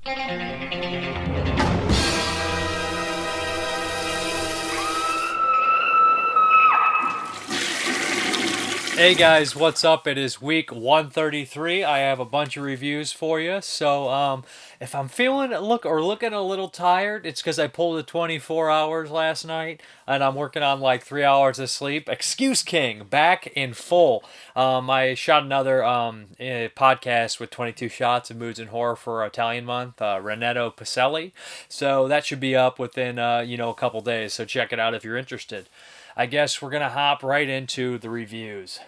Hey guys, what's up? It is week 133. I have a bunch of reviews for you. So, if I'm feeling looking a little tired, it's because I pulled a 24 hours last night and I'm working on like 3 hours of sleep. Excuse King, back in full. I shot another podcast with 22 shots of moods and horror for Italian month, Renato Pacelli. So that should be up within a couple days. So check it out if you're interested. I guess we're gonna hop right into the reviews.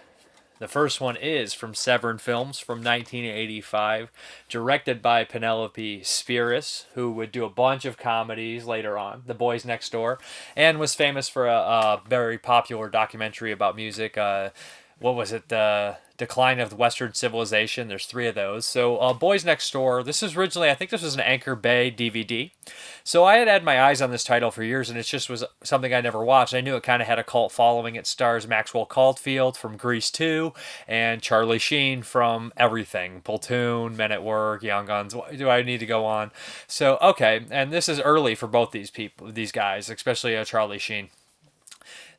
The first one is from Severn Films from 1985, directed by Penelope Spheris, who would do a bunch of comedies later on, The Boys Next Door, and was famous for a very popular documentary about music. What was it? The Decline of Western Civilization. There's three of those. So, Boys Next Door. This is originally, I think this was an Anchor Bay DVD. So I had my eyes on this title for years, and it just was something I never watched. I knew it kind of had a cult following. It stars Maxwell Caulfield from Grease 2 and Charlie Sheen from everything. Platoon, Men at Work, Young Guns. Do I need to go on? So, okay, and this is early for both these guys, especially Charlie Sheen.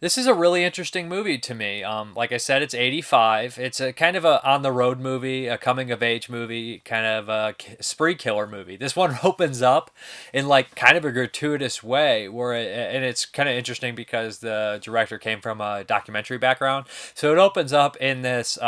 This is a really interesting movie to me. Like I said, it's 85. It's a kind of a on the road movie, a coming of age movie, kind of a spree killer movie. This one opens up in like kind of a gratuitous way, and it's kind of interesting because the director came from a documentary background. So it opens up in this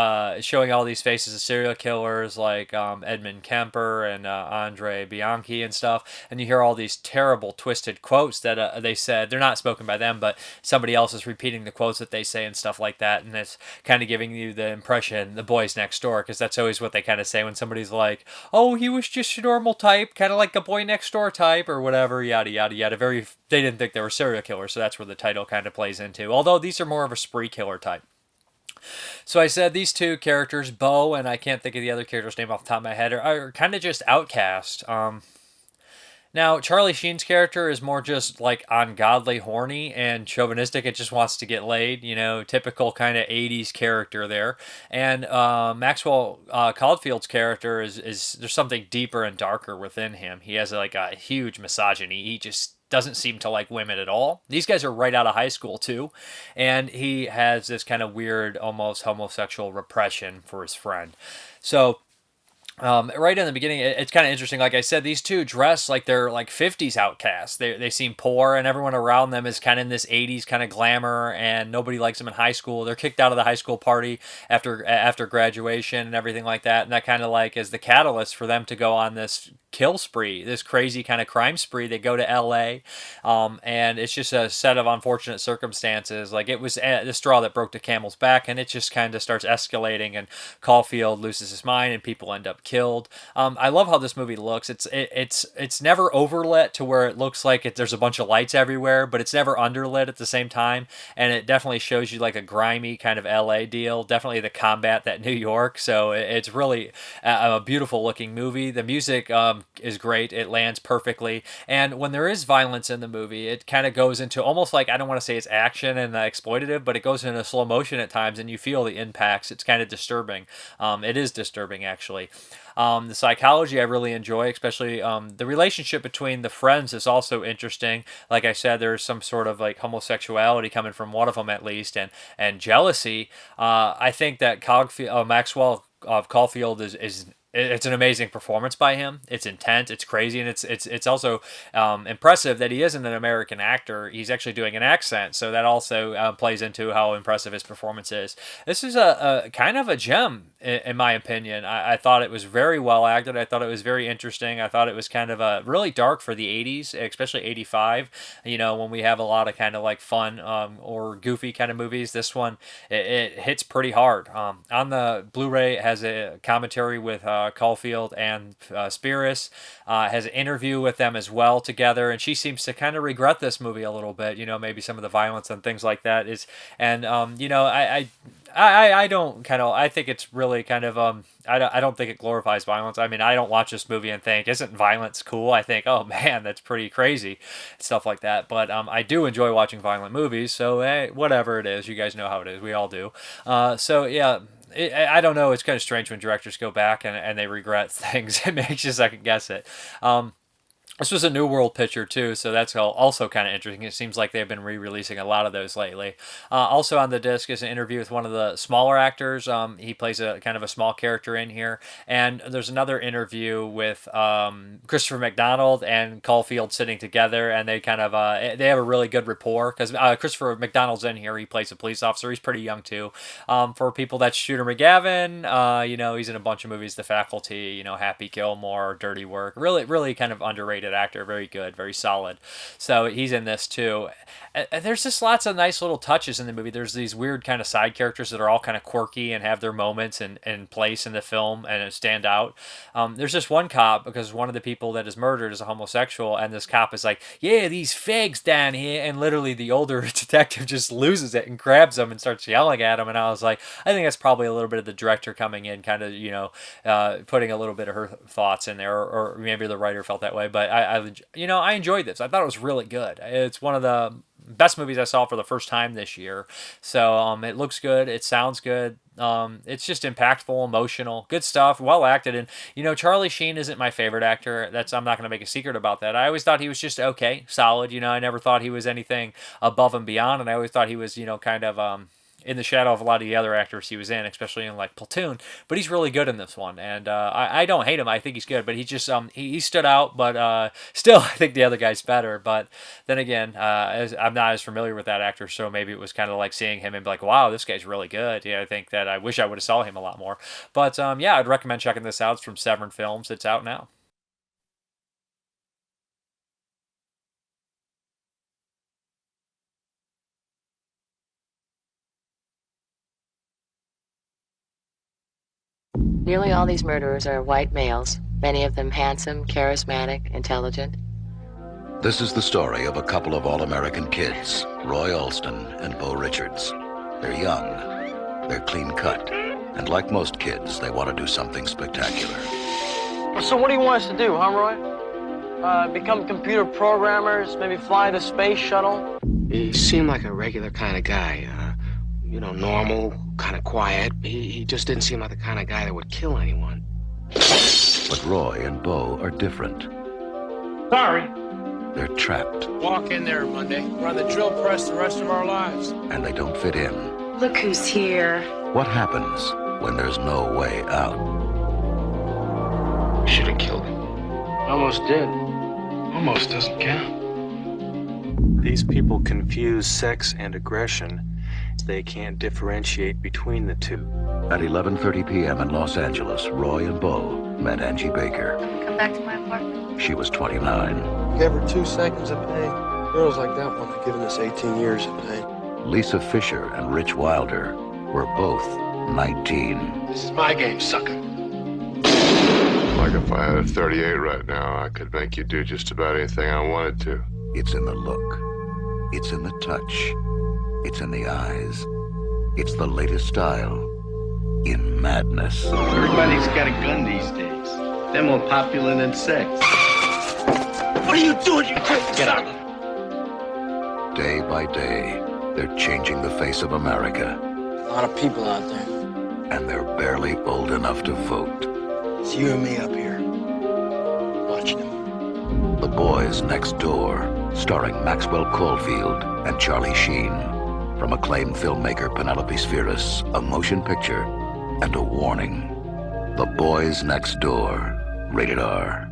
showing all these faces of serial killers like Edmund Kemper and Andre Bianchi and stuff, and you hear all these terrible twisted quotes that they said. They're not spoken by them, but somebody else is repeating the quotes that they say and stuff like that, and it's kind of giving you the impression the boys next door, because that's always what they kind of say when somebody's like, oh, he was just a normal type, kind of like a boy next door type or whatever, yada yada yada. They didn't think they were serial killers, so that's where the title kind of plays into, although these are more of a spree killer type. So I said these two characters, Bo, and I can't think of the other character's name off the top of my head, are kind of just outcast. Now, Charlie Sheen's character is more just like ungodly horny and chauvinistic. It just wants to get laid, typical kind of 80s character there. And Maxwell Caulfield's character is there's something deeper and darker within him. He has like a huge misogyny. He just doesn't seem to like women at all. These guys are right out of high school too, and he has this kind of weird, almost homosexual repression for his friend. So right in the beginning, it's kind of interesting. Like I said, these two dress like they're like 50s outcasts. They seem poor, and everyone around them is kind of in this 80s kind of glamour, and nobody likes them in high school. They're kicked out of the high school party after graduation and everything like that. And that kind of like is the catalyst for them to go on this kill spree, this crazy kind of crime spree. They go to LA, and it's just a set of unfortunate circumstances. Like it was the straw that broke the camel's back, and it just kind of starts escalating, and Caulfield loses his mind, and people end up killed. I love how this movie looks. It's never overlit to where it looks like there's a bunch of lights everywhere, but it's never underlit at the same time, and it definitely shows you like a grimy kind of LA deal. Definitely the combat that New York. So it's really a beautiful looking movie. The music is great. It lands perfectly. And when there is violence in the movie, it kind of goes into almost like, I don't want to say it's action and exploitative, but it goes into slow motion at times, and you feel the impacts. It's kind of disturbing. It is disturbing, actually. The psychology I really enjoy, especially the relationship between the friends is also interesting. Like I said, there's some sort of like homosexuality coming from one of them at least, and jealousy. I think that Maxwell Caulfield is it's an amazing performance by him. It's intense, it's crazy, and it's also impressive that he isn't an American actor. He's actually doing an accent, so that also plays into how impressive his performance is. This is a kind of a gem, in my opinion. I thought it was very well acted. I thought it was very interesting. I thought it was kind of really dark for the 80s, especially 85. When we have a lot of kind of like fun or goofy kind of movies. This one, it hits pretty hard. On the Blu-ray, it has a commentary with Caulfield and Spheris, has an interview with them as well together, and she seems to kind of regret this movie a little bit. Maybe some of the violence and things like that is, and I don't kind of, I think it's really kind of I don't think it glorifies violence. I mean, I don't watch this movie and think, isn't violence cool? I think, oh man, that's pretty crazy, stuff like that. But I do enjoy watching violent movies, so hey, whatever it is, you guys know how it is. We all do. So yeah, I don't know. It's kind of strange when directors go back and they regret things. It makes you second guess it. This was a New World picture too, so that's also kind of interesting. It seems like they've been re-releasing a lot of those lately. Also on the disc is an interview with one of the smaller actors. He plays a kind of a small character in here, and there's another interview with Christopher McDonald and Caulfield sitting together, and they kind of they have a really good rapport because Christopher McDonald's in here. He plays a police officer. He's pretty young too. For people, that's Shooter McGavin. He's in a bunch of movies. The Faculty. Happy Gilmore, Dirty Work. Really, really kind of underrated actor, very good, very solid. So he's in this too. There's just lots of nice little touches in the movie. There's these weird kind of side characters that are all kind of quirky and have their moments and place in the film and stand out. There's just one cop, because one of the people that is murdered is a homosexual, and this cop is like, yeah, these fags down here, and literally the older detective just loses it and grabs him and starts yelling at him. And I was like, I think that's probably a little bit of the director coming in, kind of putting a little bit of her thoughts in there, or maybe the writer felt that way. But I enjoyed this. I thought it was really good. It's one of the best movies I saw for the first time this year. So it looks good. It sounds good. It's just impactful, emotional, good stuff, well acted. And Charlie Sheen isn't my favorite actor. I'm not going to make a secret about that. I always thought he was just okay, solid. I never thought he was anything above and beyond, and I always thought he was kind of in the shadow of a lot of the other actors he was in, especially in like Platoon. But he's really good in this one, and I don't hate him. I think he's good, but he just he stood out. But still, I think the other guy's better. But then again, I'm not as familiar with that actor, so maybe it was kind of like seeing him and be like, wow, this guy's really good. I think that I wish I would have saw him a lot more. But I'd recommend checking this out. It's from Severn Films. It's out now. Nearly all these murderers are white males, many of them handsome, charismatic, intelligent. This is the story of a couple of all-American kids, Roy Alston and Bo Richards. They're young, they're clean-cut, and like most kids, they want to do something spectacular. So what do you want us to do, huh, Roy? Become computer programmers, maybe fly the space shuttle? He seemed like a regular kind of guy, normal, kind of quiet. He just didn't seem like the kind of guy that would kill anyone. But Roy and Bo are different. Sorry. They're trapped. Walk in there Monday. We're on the drill press the rest of our lives. And they don't fit in. Look who's here. What happens when there's no way out? Should have killed him. Almost did. Almost doesn't count. These people confuse sex and aggression. They can't differentiate between the two. At 11:30 p.m. in Los Angeles, Roy and Bo met Angie Baker. Come back to my apartment. She was 29. Give her 2 seconds of pain. Girls like that one are giving us 18 years of pain. Lisa Fisher and Rich Wilder were both 19. This is my game, sucker. Like if I had a 38 right now, I could make you do just about anything I wanted to. It's in the look. It's in the touch. It's in the eyes. It's the latest style in madness. Everybody's got a gun these days. They're more popular than sex. What are you doing, you crazy? Get out. Day by day, they're changing the face of America. A lot of people out there. And they're barely old enough to vote. It's you and me up here, watching them. The Boys Next Door, starring Maxwell Caulfield and Charlie Sheen. From acclaimed filmmaker Penelope Spheris, a motion picture and a warning. The Boys Next Door, rated R.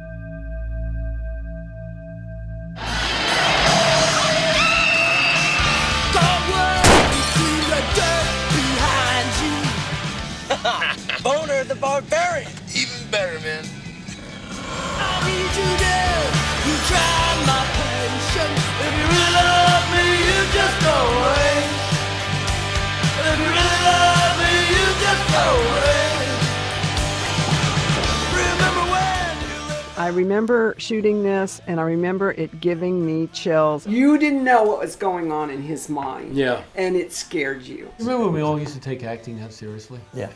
Boner the Barbarian. Even better, man. I need you there. You try my patience. If you really love me, you just go away. If you really love me, you just go away. Remember when you lived... I remember shooting this, and I remember it giving me chills. You didn't know what was going on in his mind. Yeah. And it scared you. Remember when we all used to take acting that seriously? Yeah.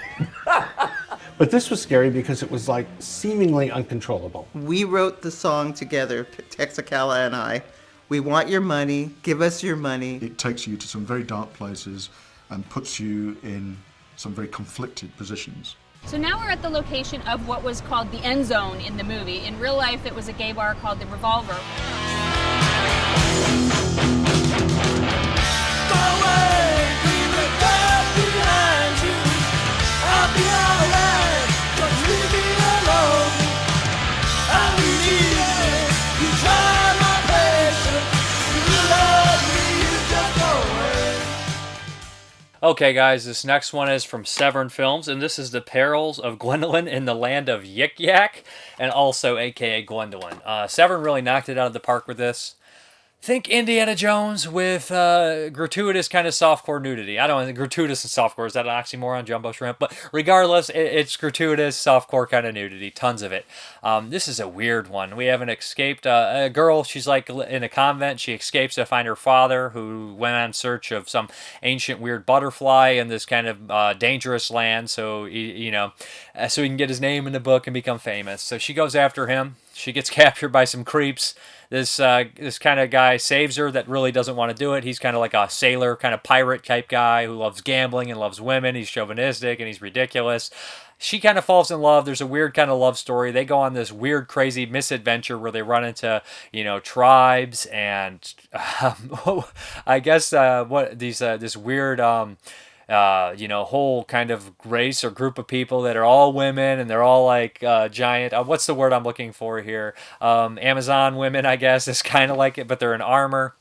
But this was scary because it was like seemingly uncontrollable. We wrote the song together, Texacala and I. We want your money, give us your money. It takes you to some very dark places and puts you in some very conflicted positions. So now we're at the location of what was called the End Zone in the movie. In real life, it was a gay bar called the Revolver. Okay, guys, this next one is from Severn Films, and this is The Perils of Gwendoline in the Land of Yik Yak, and also aka Gwendoline. Severn really knocked it out of the park with this. Think Indiana Jones with gratuitous kind of softcore nudity. I don't know, gratuitous and softcore, is that an oxymoron, Jumbo Shrimp? But regardless, it's gratuitous softcore kind of nudity, tons of it. This is a weird one. We have an escaped a girl, she's like in a convent, she escapes to find her father, who went on search of some ancient weird butterfly in this kind of dangerous land, so he can get his name in the book and become famous. So she goes after him. She gets captured by some creeps. This kind of guy saves her that really doesn't want to do it. He's kind of like a sailor, kind of pirate type guy who loves gambling and loves women. He's chauvinistic and he's ridiculous. She kind of falls in love. There's a weird kind of love story. They go on this weird, crazy misadventure where they run into, tribes and I guess this weird whole kind of race or group of people that are all women and they're all like giant. What's the word I'm looking for here? Amazon women, I guess, is kind of like it, but they're in armor.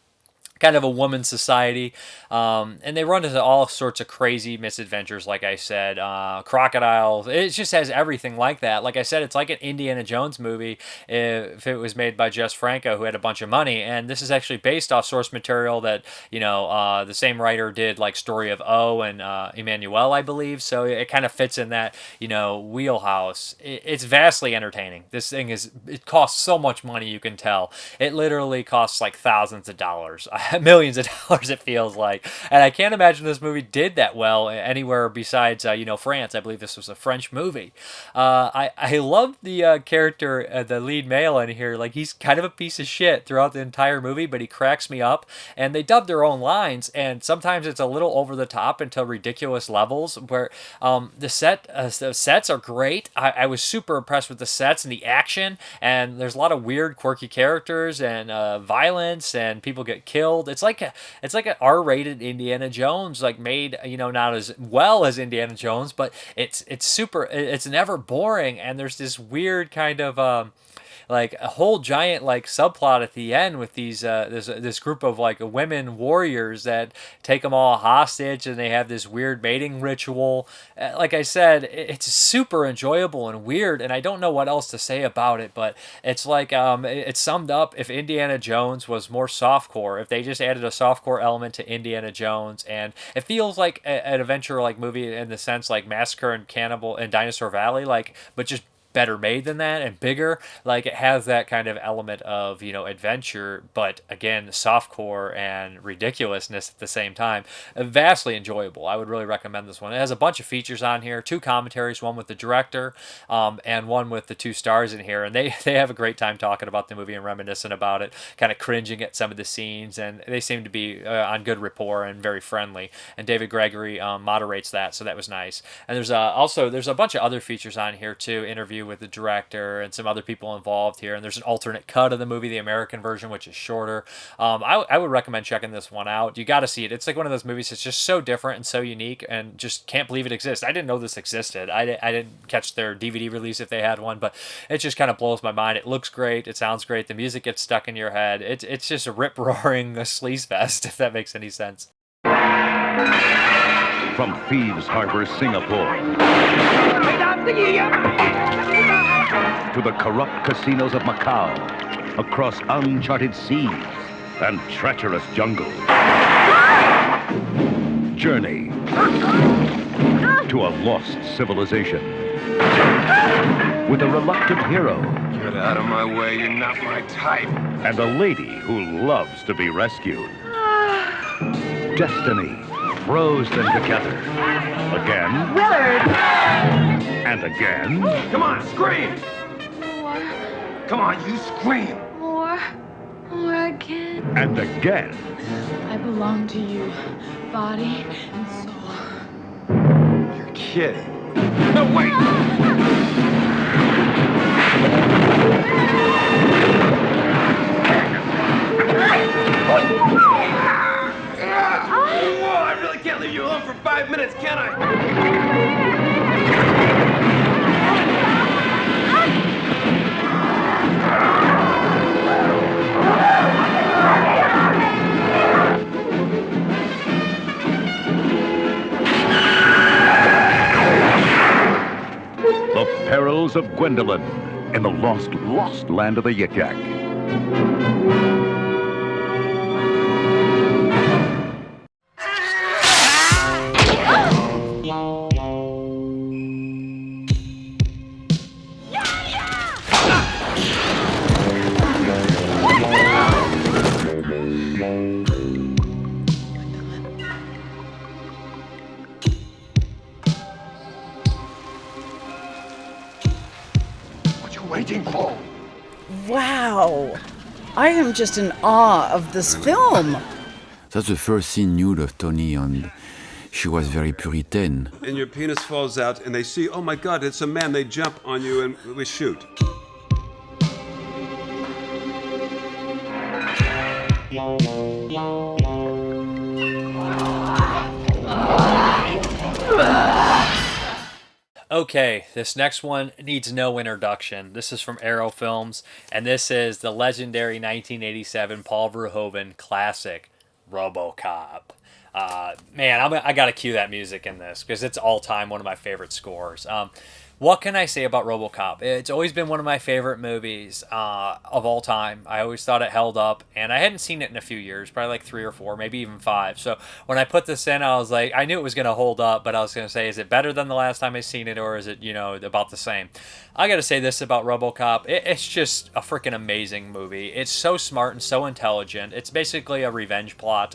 Kind of a woman's society, and they run into all sorts of crazy misadventures, like I said, crocodiles. It just has everything like that. Like I said, it's like an Indiana Jones movie if it was made by Jess Franco, who had a bunch of money, and this is actually based off source material that, the same writer did, like Story of O and Emmanuel, I believe, so it kind of fits in that, wheelhouse. It's vastly entertaining. This thing it costs so much money, you can tell. It literally costs like thousands of dollars. Millions of dollars, it feels like, and I can't imagine this movie did that well anywhere besides France. I believe this was a French movie. I love the character, the lead male in here. Like, he's kind of a piece of shit throughout the entire movie, but he cracks me up, and they dub their own lines, and sometimes it's a little over the top until ridiculous levels where the sets are great. I was super impressed with the sets and the action, and there's a lot of weird quirky characters and violence, and people get killed. It's like an R-rated Indiana Jones, like made, not as well as Indiana Jones, but it's never boring, and there's this weird kind of like a whole giant like subplot at the end with these this group of like women warriors that take them all hostage, and they have this weird mating ritual. Like I said, it's super enjoyable and weird, and I don't know what else to say about it, but it's like it's summed up if Indiana Jones was more softcore, if they just added a softcore element to Indiana Jones, and it feels like an adventure like movie in the sense like Massacre and Cannibal and Dinosaur Valley, like, but just better made than that and bigger. Like, it has that kind of element of adventure, but again, softcore and ridiculousness at the same time. Vastly enjoyable. I would really recommend this one. It has a bunch of features on here, 2 commentaries, one with the director and one with the 2 stars in here, and they have a great time talking about the movie and reminiscing about it, kind of cringing at some of the scenes, and they seem to be on good rapport and very friendly, and David Gregory moderates that, so that was nice. And there's a bunch of other features on here too, interview with the director and some other people involved here, and there's an alternate cut of the movie, the American version, which is shorter. I would recommend checking this one out. You got to see it. It's like one of those movies that's just so different and so unique, and just can't believe it exists. I didn't know this existed. I didn't catch their DVD release if they had one, but it just kind of blows my mind. It looks great. It sounds great. The music gets stuck in your head. It's just a rip-roaring sleaze fest, if that makes any sense. From Thieves Harbor, Singapore, to the corrupt casinos of Macau, across uncharted seas and treacherous jungles. Journey to a lost civilization with a reluctant hero. Get out of my way, you're not my type. And a lady who loves to be rescued. Destiny throws them together. Again. Willard! And again. Come on, scream! More. Come on, you scream! More again. And again. I belong to you, body and soul. You're kid. No, wait! I really can't leave you alone for 5 minutes, can I? The Perils of Gwendoline in the lost land of the Yik Yak. Waiting for? Wow. I am just in awe of this film. That's the first scene nude of Tony, and she was very Puritan. And your penis falls out, and they see, oh my God, it's a man. They jump on you, and we shoot. Okay, this next one needs no introduction. This is from Arrow Films, and this is the legendary 1987 Paul Verhoeven classic, Robocop. Man, I gotta cue that music in this, because it's all-time one of my favorite scores. What can I say about Robocop? It's always been one of my favorite movies of all time. I always thought it held up, and I hadn't seen it in a few years, probably like 3 or 4, maybe even 5. So when I put this in, I was like, I knew it was going to hold up, but I was going to say, is it better than the last time I seen it, or is it, about the same? I got to say this about Robocop. It's just a freaking amazing movie. It's so smart and so intelligent. It's basically a revenge plot.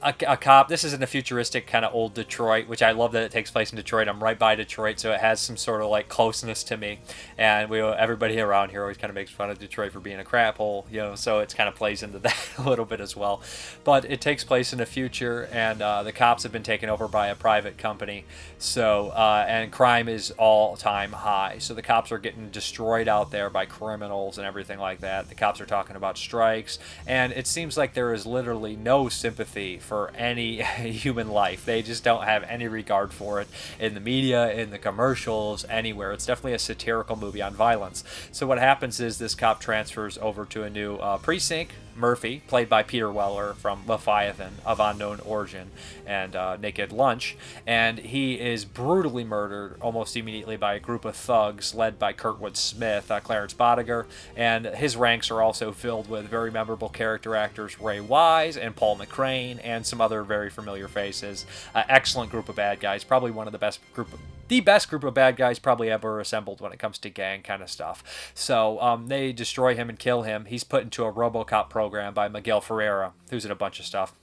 A cop. This is in a futuristic kind of old Detroit, which I love that it takes place in Detroit. I'm right by Detroit, so it has some sort of like closeness to me. And everybody around here always kind of makes fun of Detroit for being a crap hole, so it kind of plays into that a little bit as well. But it takes place in the future, and the cops have been taken over by a private company. So and crime is all-time high. So the cops are getting destroyed out there by criminals and everything like that. The cops are talking about strikes, and it seems like there is literally no sympathy for any human life. They just don't have any regard for it in the media, in the commercials, anywhere. It's definitely a satirical movie on violence. So what happens is this cop transfers over to a new precinct. Murphy, played by Peter Weller from Leviathan, of unknown origin, and Naked Lunch, and he is brutally murdered almost immediately by a group of thugs led by Kurtwood Smith, Clarence Bodiger, and his ranks are also filled with very memorable character actors Ray Wise and Paul McCrane, and some other very familiar faces. Excellent group of bad guys, probably one of the best group of bad guys probably ever assembled when it comes to gang kind of stuff. So they destroy him and kill him. He's put into a Robocop program by Miguel Ferreira, who's in a bunch of stuff.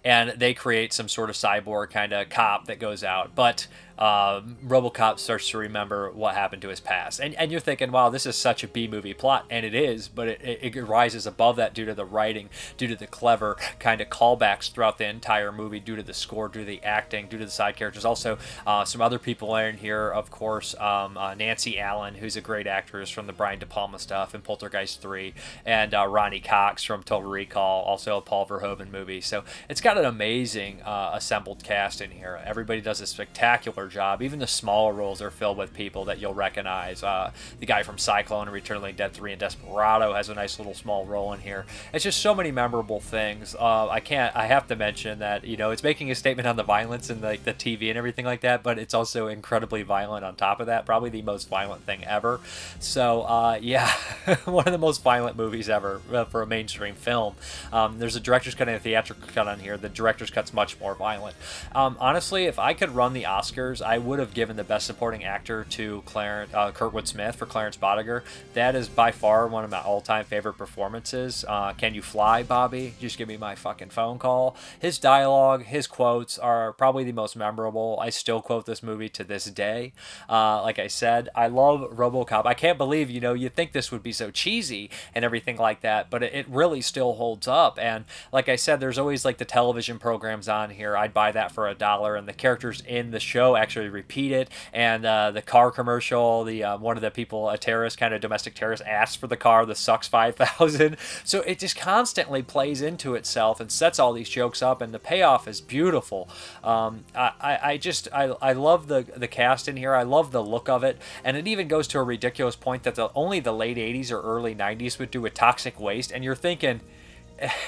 And they create some sort of cyborg kind of cop that goes out. But Robocop starts to remember what happened to his past. And you're thinking, wow, this is such a B-movie plot. And it is, but it rises above that due to the writing, due to the clever kind of callbacks throughout the entire movie, due to the score, due to the acting, due to the side characters. Also, some other people are in here, of course, Nancy Allen, who's a great actress from the Brian De Palma stuff and Poltergeist 3, and Ronnie Cox from Total Recall, also a Paul Verhoeven movie. So it's got an amazing assembled cast in here. Everybody does a spectacular job. Even the smaller roles are filled with people that you'll recognize. The guy from Cyclone and Return of the Dead 3 and Desperado has a nice little small role in here. It's just so many memorable things. I have to mention that, it's making a statement on the violence and like the TV and everything like that, but it's also incredibly violent on top of that. Probably the most violent thing ever. So, yeah, one of the most violent movies ever for a mainstream film. There's a director's cut and a theatrical cut on here. The director's cut's much more violent. Honestly, if I could run the Oscars, I would have given the Best Supporting Actor to Kurtwood Smith for Clarence Bodiger. That is by far one of my all-time favorite performances. Can You Fly, Bobby? Just give me my fucking phone call. His dialogue, his quotes are probably the most memorable. I still quote this movie to this day. Like I said, I love Robocop. I can't believe, you'd think this would be so cheesy and everything like that, but it really still holds up. And like I said, there's always like the television programs on here. I'd buy that for $1, and the characters in the show actually repeat it. And the car commercial, the one of the people, a terrorist, kind of domestic terrorist, asks for the car, the sucks 5,000. So it just constantly plays into itself and sets all these jokes up, and the payoff is beautiful. I love the cast in here. I love the look of it, and it even goes to a ridiculous point that only the late 80s or early 90s would do with toxic waste, and you're thinking,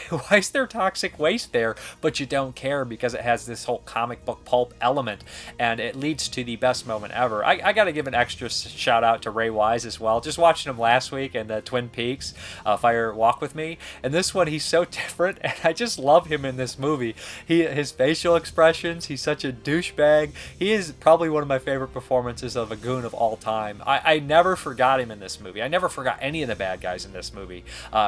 why is there toxic waste there? But you don't care because it has this whole comic book pulp element, and it leads to the best moment ever. I got to give an extra shout out to Ray Wise as well. Just watching him last week in the Twin Peaks, Fire Walk With Me, and this one he's so different, and I just love him in this movie. His facial expressions, he's such a douchebag. He is probably one of my favorite performances of a goon of all time. I never forgot him in this movie. I never forgot any of the bad guys in this movie.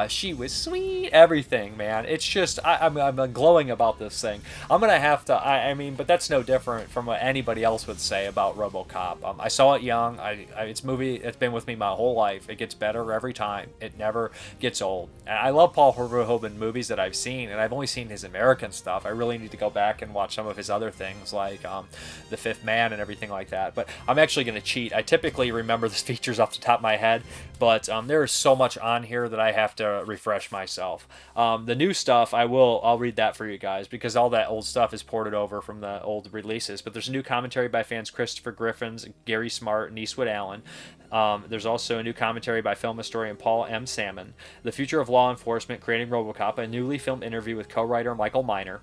She was sweet, everything. Man, it's just I'm glowing about this thing. I'm gonna have to. I mean, but that's no different from what anybody else would say about RoboCop. I saw it young. It's a movie. It's been with me my whole life. It gets better every time. It never gets old. And I love Paul Verhoeven movies that I've seen, and I've only seen his American stuff. I really need to go back and watch some of his other things, like The Fifth Man and everything like that. But I'm actually gonna cheat. I typically remember the features off the top of my head, but there is so much on here that I have to refresh myself. The new stuff, I'll read that for you guys, because all that old stuff is ported over from the old releases. But there's a new commentary by fans Christopher Griffins, Gary Smart, and Eastwood Allen. There's also a new commentary by film historian Paul M. Salmon. The Future of Law Enforcement, Creating Robocop, a newly filmed interview with co-writer Michael Miner.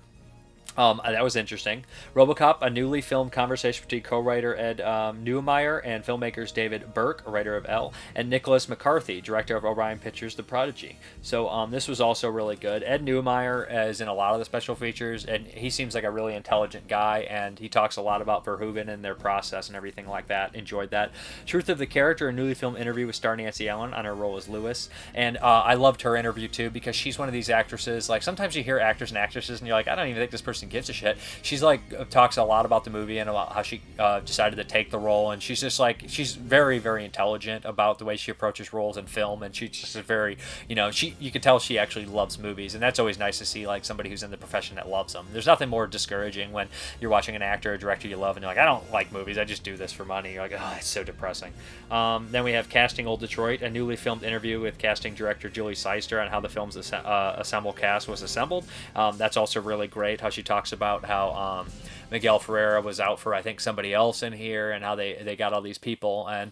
That was interesting. RoboCop, a newly filmed conversation between co-writer Ed Neumeyer and filmmakers David Burke, writer of Elle, and Nicholas McCarthy, director of Orion Pictures' The Prodigy. So this was also really good. Ed Neumeyer is in a lot of the special features, and he seems like a really intelligent guy, and he talks a lot about Verhoeven and their process and everything like that. Enjoyed that. Truth of the Character, a newly filmed interview with star Nancy Allen on her role as Lewis. And I loved her interview too, because she's one of these actresses, like sometimes you hear actors and actresses and you're like, I don't even think this person gives a shit. She's like talks a lot about the movie and about how she decided to take the role, and she's just like, she's very, very intelligent about the way she approaches roles in film, and she's just a very, you can tell she actually loves movies, and that's always nice to see, like somebody who's in the profession that loves them. There's nothing more discouraging when you're watching an actor or director you love and you're like, I don't like movies, I just do this for money. You're like, oh, it's so depressing. Then we have Casting Old Detroit, a newly filmed interview with casting director Julie Seister on how the film's assembled cast was assembled. That's also really great, how she talks about how Miguel Ferreira was out for, I think, somebody else in here, and how they got all these people. And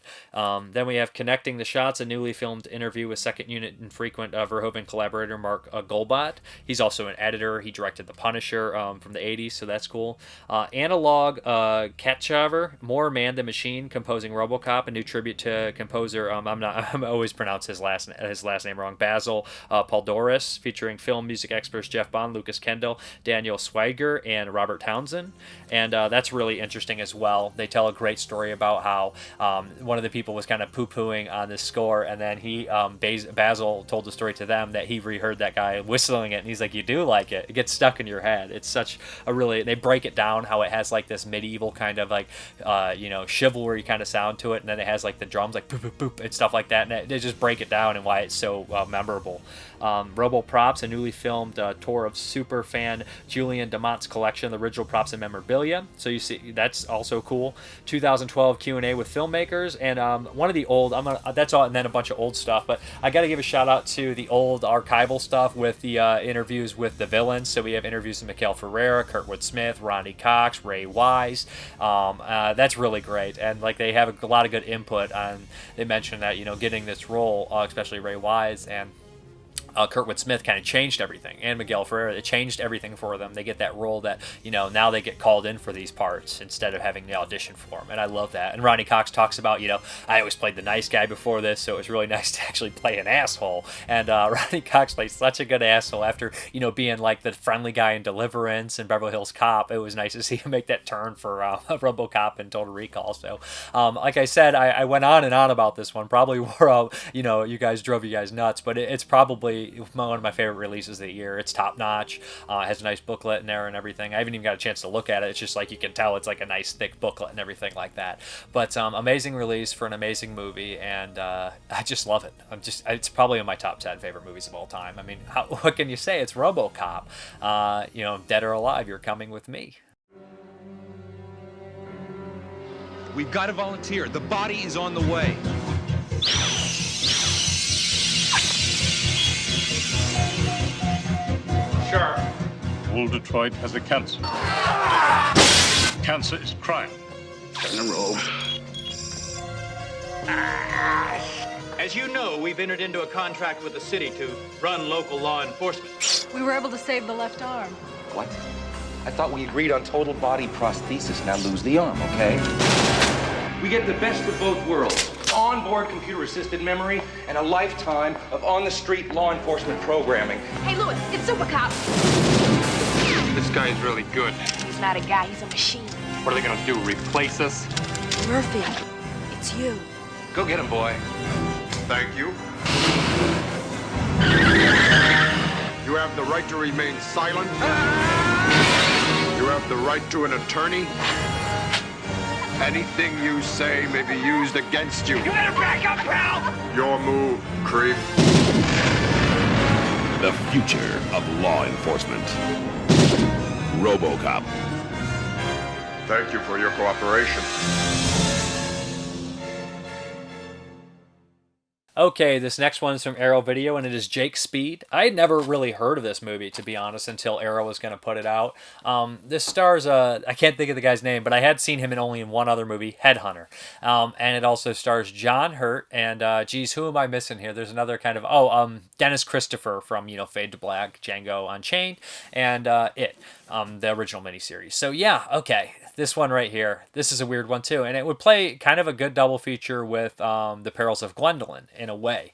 then we have Connecting the Shots, a newly filmed interview with second unit and frequent Verhoeven collaborator Mark Golbot. He's also an editor. He directed The Punisher from the 80s, so that's cool. Analog Katchaver, More Man the Machine, composing RoboCop, a new tribute to composer, I'm always pronounce his last name wrong, Basil Paldoris, featuring film music experts Jeff Bond, Lucas Kendall, Daniel Swiger, and Robert Townsend. And that's really interesting as well. They tell a great story about how one of the people was kind of poo-pooing on this score, and then Basil told the story to them that he reheard that guy whistling it, and he's like, you do like it. It gets stuck in your head. It's such a really, they break it down how it has like this medieval kind of like, chivalry kind of sound to it, and then it has like the drums like boop, boop, boop, and stuff like that, and they just break it down and why it's so memorable. Robo-Props, a newly filmed tour of super fan Julian DeMont's collection of original props and memorabilia. So you see, that's also cool. 2012 Q&A with filmmakers, and one of the old, that's all, and then a bunch of old stuff, but I got to give a shout out to the old archival stuff with the interviews with the villains. So we have interviews with Miguel Ferreira, Kurtwood Smith, Ronnie Cox, Ray Wise. That's really great, and like they have a lot of good input on, they mentioned that, getting this role, especially Ray Wise and Kurtwood Smith, kind of changed everything, and Miguel Ferreira, it changed everything for them. They get that role that, now they get called in for these parts instead of having the audition for them, and I love that. And Ronnie Cox talks about, I always played the nice guy before this, so it was really nice to actually play an asshole, and Ronnie Cox plays such a good asshole after, being like the friendly guy in Deliverance and Beverly Hills Cop. It was nice to see him make that turn for RoboCop and Total Recall. So, like I said, I went on and on about this one, probably where, you guys drove you guys nuts, but it's probably one of my favorite releases of the year. It's top notch. Has a nice booklet in there and everything. I haven't even got a chance to look at it. It's just like, you can tell it's like a nice thick booklet and everything like that. But amazing release for an amazing movie, and I just love it. It's probably in my top 10 favorite movies of all time. I mean, what can you say? It's RoboCop. Dead or alive, you're coming with me. We've got to volunteer. The body is on the way. Sheriff. All Detroit has a cancer. Cancer is crime. In a row. As you know, we've entered into a contract with the city to run local law enforcement. We were able to save the left arm. What? I thought we agreed on total body prosthesis. Now lose the arm, okay? We get the best of both worlds. Onboard computer-assisted memory and a lifetime of on-the-street law enforcement programming. Hey, Louis, it's Supercop. This guy is really good. He's not a guy, he's a machine. What are they gonna do, replace us? Murphy, it's you. Go get him, boy. Thank you. You have the right to remain silent. You have the right to an attorney. Anything you say may be used against you. You better back up, pal! Your move, creep. The future of law enforcement. Robocop. Thank you for your cooperation. Okay, this next one is from Arrow Video, and it is Jake Speed. I had never really heard of this movie, to be honest, until Arrow was going to put it out. This stars, I can't think of the guy's name, but I had seen him only in one other movie, Headhunter. And it also stars John Hurt, and geez, who am I missing here? There's another kind of, Dennis Christopher from, Fade to Black, Django Unchained, and the original miniseries. So yeah, okay. This one right here, this is a weird one too, and it would play kind of a good double feature with The Perils of Gwendoline, in a way.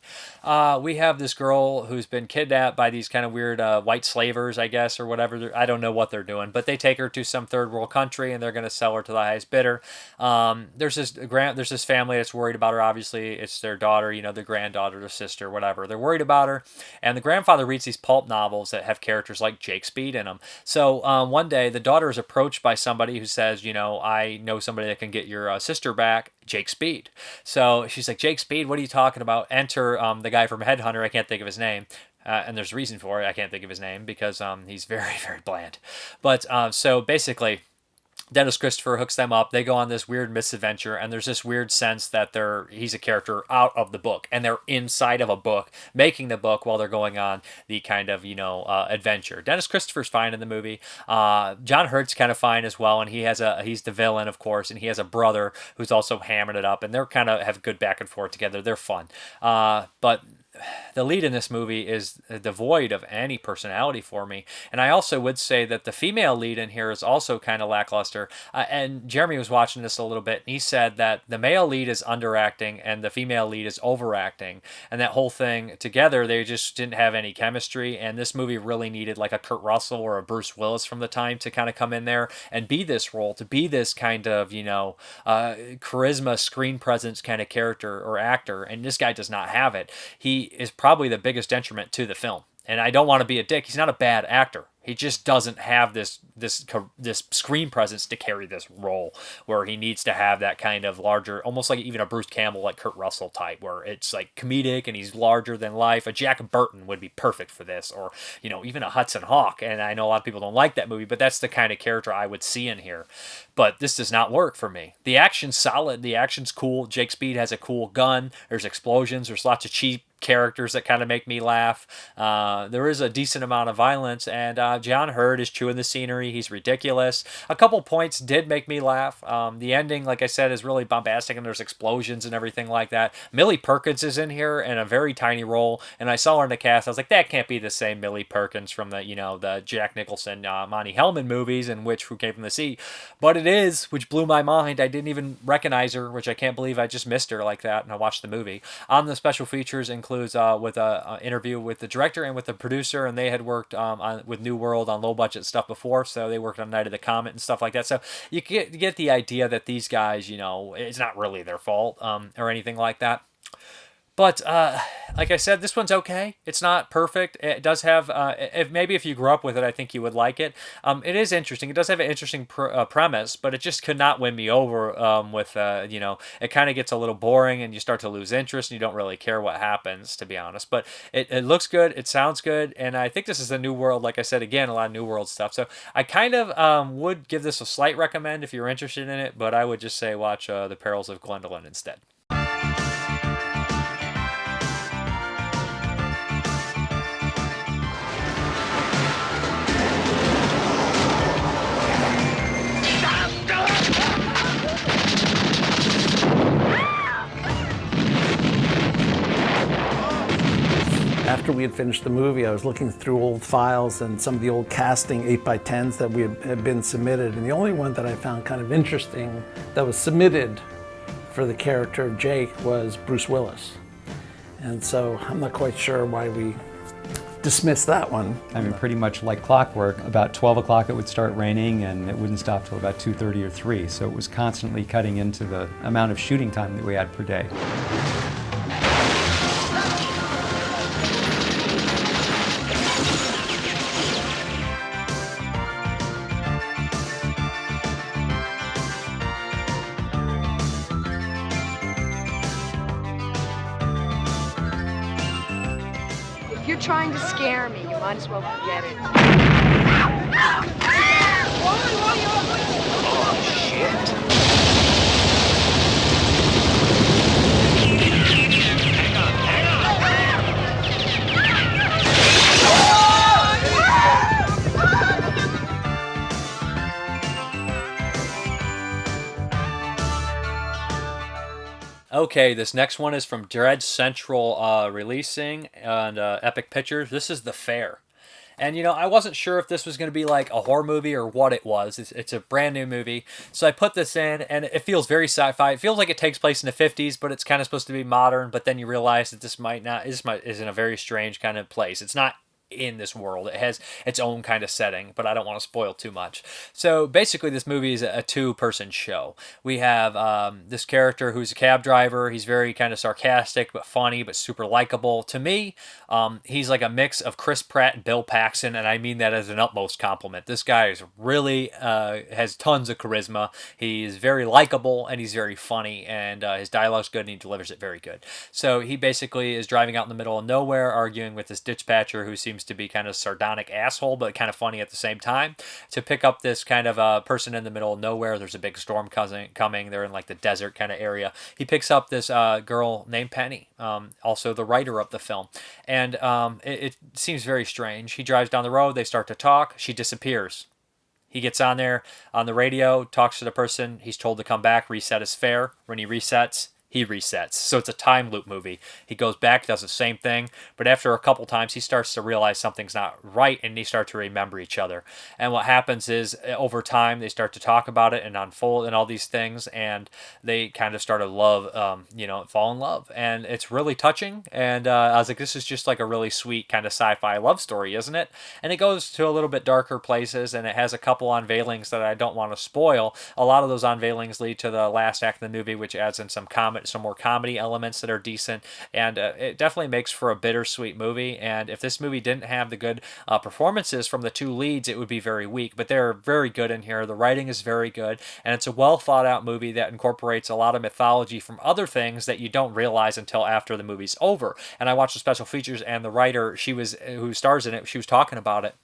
We have this girl who's been kidnapped by these kind of weird white slavers, I guess, or whatever. I don't know what they're doing, but they take her to some third world country, and they're going to sell her to the highest bidder. There's this family that's worried about her, obviously. It's their daughter, the granddaughter, their sister, whatever. They're worried about her, and the grandfather reads these pulp novels that have characters like Jake Speed in them. So one day, the daughter is approached by somebody who says, I know somebody that can get your sister back, Jake Speed. So she's like, Jake Speed, what are you talking about? Enter the guy from Headhunter, I can't think of his name. And there's a reason for it, I can't think of his name, because he's very, very bland. But so basically, Dennis Christopher hooks them up. They go on this weird misadventure, and there's this weird sense that he's a character out of the book, and they're inside of a book, making the book while they're going on the kind of, adventure. Dennis Christopher's fine in the movie. John Hurt's kind of fine as well, and he's the villain, of course, and he has a brother who's also hammering it up, and they're kind of have good back and forth together. They're fun. But the lead in this movie is devoid of any personality for me. And I also would say that the female lead in here is also kind of lackluster. And Jeremy was watching this a little bit, and he said that the male lead is underacting and the female lead is overacting. And that whole thing together, they just didn't have any chemistry. And this movie really needed like a Kurt Russell or a Bruce Willis from the time to kind of come in there and be this role, to be this kind of, charisma, screen presence kind of character or actor. And this guy does not have it. He is probably the biggest detriment to the film. And I don't want to be a dick. He's not a bad actor. He just doesn't have this screen presence to carry this role, where he needs to have that kind of larger, almost like even a Bruce Campbell, like Kurt Russell type, where it's like comedic and he's larger than life. A Jack Burton would be perfect for this, or even a Hudson Hawk. And I know a lot of people don't like that movie, but that's the kind of character I would see in here. But this does not work for me. The action's solid. The action's cool. Jake Speed has a cool gun. There's explosions. There's lots of cheap characters that kind of make me laugh. There is a decent amount of violence, and John Hurt is chewing the scenery. He's ridiculous. A couple points did make me laugh. The ending, like I said, is really bombastic, and there's explosions and everything like that. Millie Perkins is in here in a very tiny role, and I saw her in the cast. I was like, that can't be the same Millie Perkins from the the Jack Nicholson, Monty Hellman movies, in which Who Came from the Sea. But it is, which blew my mind. I didn't even recognize her, which I can't believe I just missed her like that, and I watched the movie. On the special features includes with an interview with the director and with the producer, and they had worked with New World on low budget stuff before, so they worked on Night of the Comet and stuff like that. So you get the idea that these guys, it's not really their fault or anything like that. But like I said, this one's okay. It's not perfect. It does have, maybe if you grew up with it, I think you would like it. It is interesting. It does have an interesting premise, but it just could not win me over with, it kind of gets a little boring and you start to lose interest and you don't really care what happens, to be honest. But it looks good. It sounds good. And I think this is a New World, like I said, again, a lot of New World stuff. So I kind of would give this a slight recommend if you're interested in it, but I would just say watch The Perils of Gwendoline instead. After we had finished the movie, I was looking through old files and some of the old casting 8x10s that had been submitted, and the only one that I found kind of interesting that was submitted for the character of Jake was Bruce Willis. And so I'm not quite sure why we dismissed that one. I mean, pretty much like clockwork, about 12 o'clock it would start raining and it wouldn't stop till about 2:30 or 3, so it was constantly cutting into the amount of shooting time that we had per day. If you're trying to scare me, you might as well forget it. Oh, shit. Okay, this next one is from Dread Central releasing on Epic Pictures. This is The Fair. And, I wasn't sure if this was going to be like a horror movie or what it was. It's a brand new movie. So I put this in, and it feels very sci-fi. It feels like it takes place in the 50s, but it's kind of supposed to be modern. But then you realize that this is in a very strange kind of place. It's not in this world. It has its own kind of setting, but I don't want to spoil too much. So basically this movie is a two-person show. We have this character who's a cab driver. He's very kind of sarcastic but funny but super likable. To me, he's like a mix of Chris Pratt and Bill Paxton, and I mean that as an utmost compliment. This guy is really has tons of charisma. He's very likable and he's very funny, and his dialogue's good and he delivers it very good. So he basically is driving out in the middle of nowhere arguing with this dispatcher who seems to be kind of sardonic asshole, but kind of funny at the same time, to pick up this kind of person in the middle of nowhere. There's a big storm coming. They're in like the desert kind of area. He picks up this girl named Penny, also the writer of the film. And it seems very strange. He drives down the road. They start to talk. She disappears. He gets on there on the radio, talks to the person. He's told to come back, reset his fare. When he resets, he resets. So it's a time loop movie. He goes back, does the same thing, but after a couple times, he starts to realize something's not right, and they start to remember each other. And what happens is, over time, they start to talk about it and unfold and all these things, and they kind of start to love, fall in love. And it's really touching, and I was like, this is just like a really sweet kind of sci-fi love story, isn't it? And it goes to a little bit darker places, and it has a couple unveilings that I don't want to spoil. A lot of those unveilings lead to the last act of the movie, which adds in some more comedy elements that are decent, and it definitely makes for a bittersweet movie. And if this movie didn't have the good performances from the two leads, it would be very weak, but they're very good in here. The writing is very good, and it's a well thought out movie that incorporates a lot of mythology from other things that you don't realize until after the movie's over. And I watched the special features, and the writer, who stars in it, she was talking about it,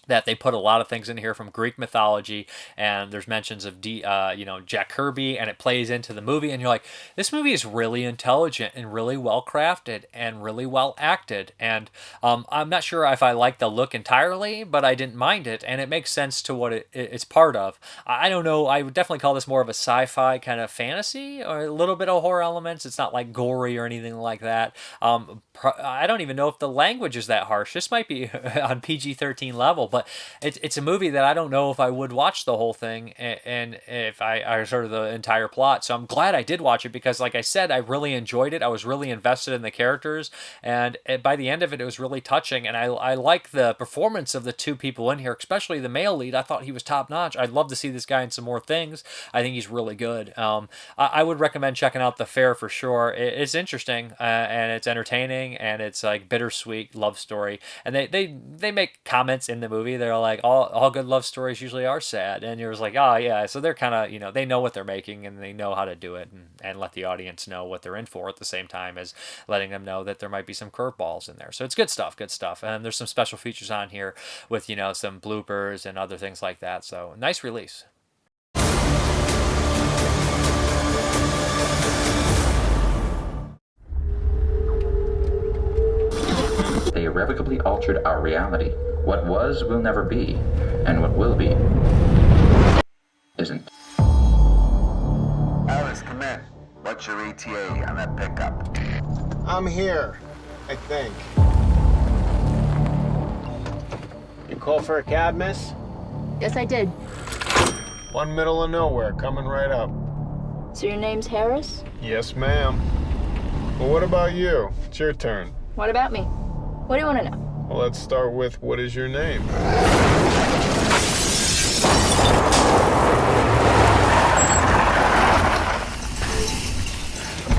that they put a lot of things in here from Greek mythology, and there's mentions of Jack Kirby, and it plays into the movie, and you're like, this movie is really intelligent and really well crafted and really well acted. And I'm not sure if I like the look entirely, but I didn't mind it, and it makes sense to what it's part of. I don't know, I would definitely call this more of a sci-fi kind of fantasy, or a little bit of horror elements. It's not like gory or anything like that. I don't even know if the language is that harsh. This might be on PG-13 level, but but it's a movie that I don't know if I would watch the whole thing and if I sort of the entire plot. So I'm glad I did watch it because, like I said, I really enjoyed it. I was really invested in the characters, and by the end of it, it was really touching. And I like the performance of the two people in here, especially the male lead. I thought he was top notch. I'd love to see this guy in some more things. I think he's really good. I would recommend checking out The Fair for sure. It's interesting and it's entertaining and it's like bittersweet love story. And they make comments in the movie. They're like, all good love stories usually are sad. And you're just like, oh yeah. So they're kind of, they know what they're making and they know how to do it and let the audience know what they're in for at the same time as letting them know that there might be some curveballs in there. So it's good stuff. And there's some special features on here with, some bloopers and other things like that. So nice release. They irrevocably altered our reality. What was will never be, and what will be isn't. Alice, come in. What's your ETA on that pickup? I'm here, I think. You call for a cab, miss? Yes, I did. One middle of nowhere, coming right up. So your name's Harris? Yes, ma'am. Well, what about you? It's your turn. What about me? What do you want to know? Well, let's start with, what is your name?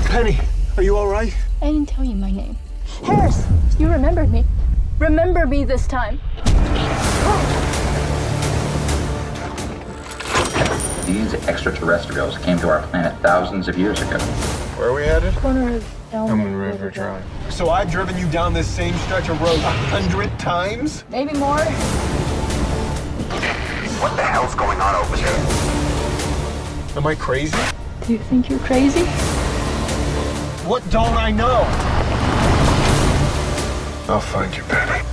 Penny, are you all right? I didn't tell you my name. Harris, you remembered me. Remember me this time. These extraterrestrials came to our planet thousands of years ago. Where are we headed? Corner of Elman River Drive. So I've driven you down this same stretch of road 100 times? Maybe more. What the hell's going on over there? Am I crazy? Do you think you're crazy? What don't I know? I'll find you, Penny.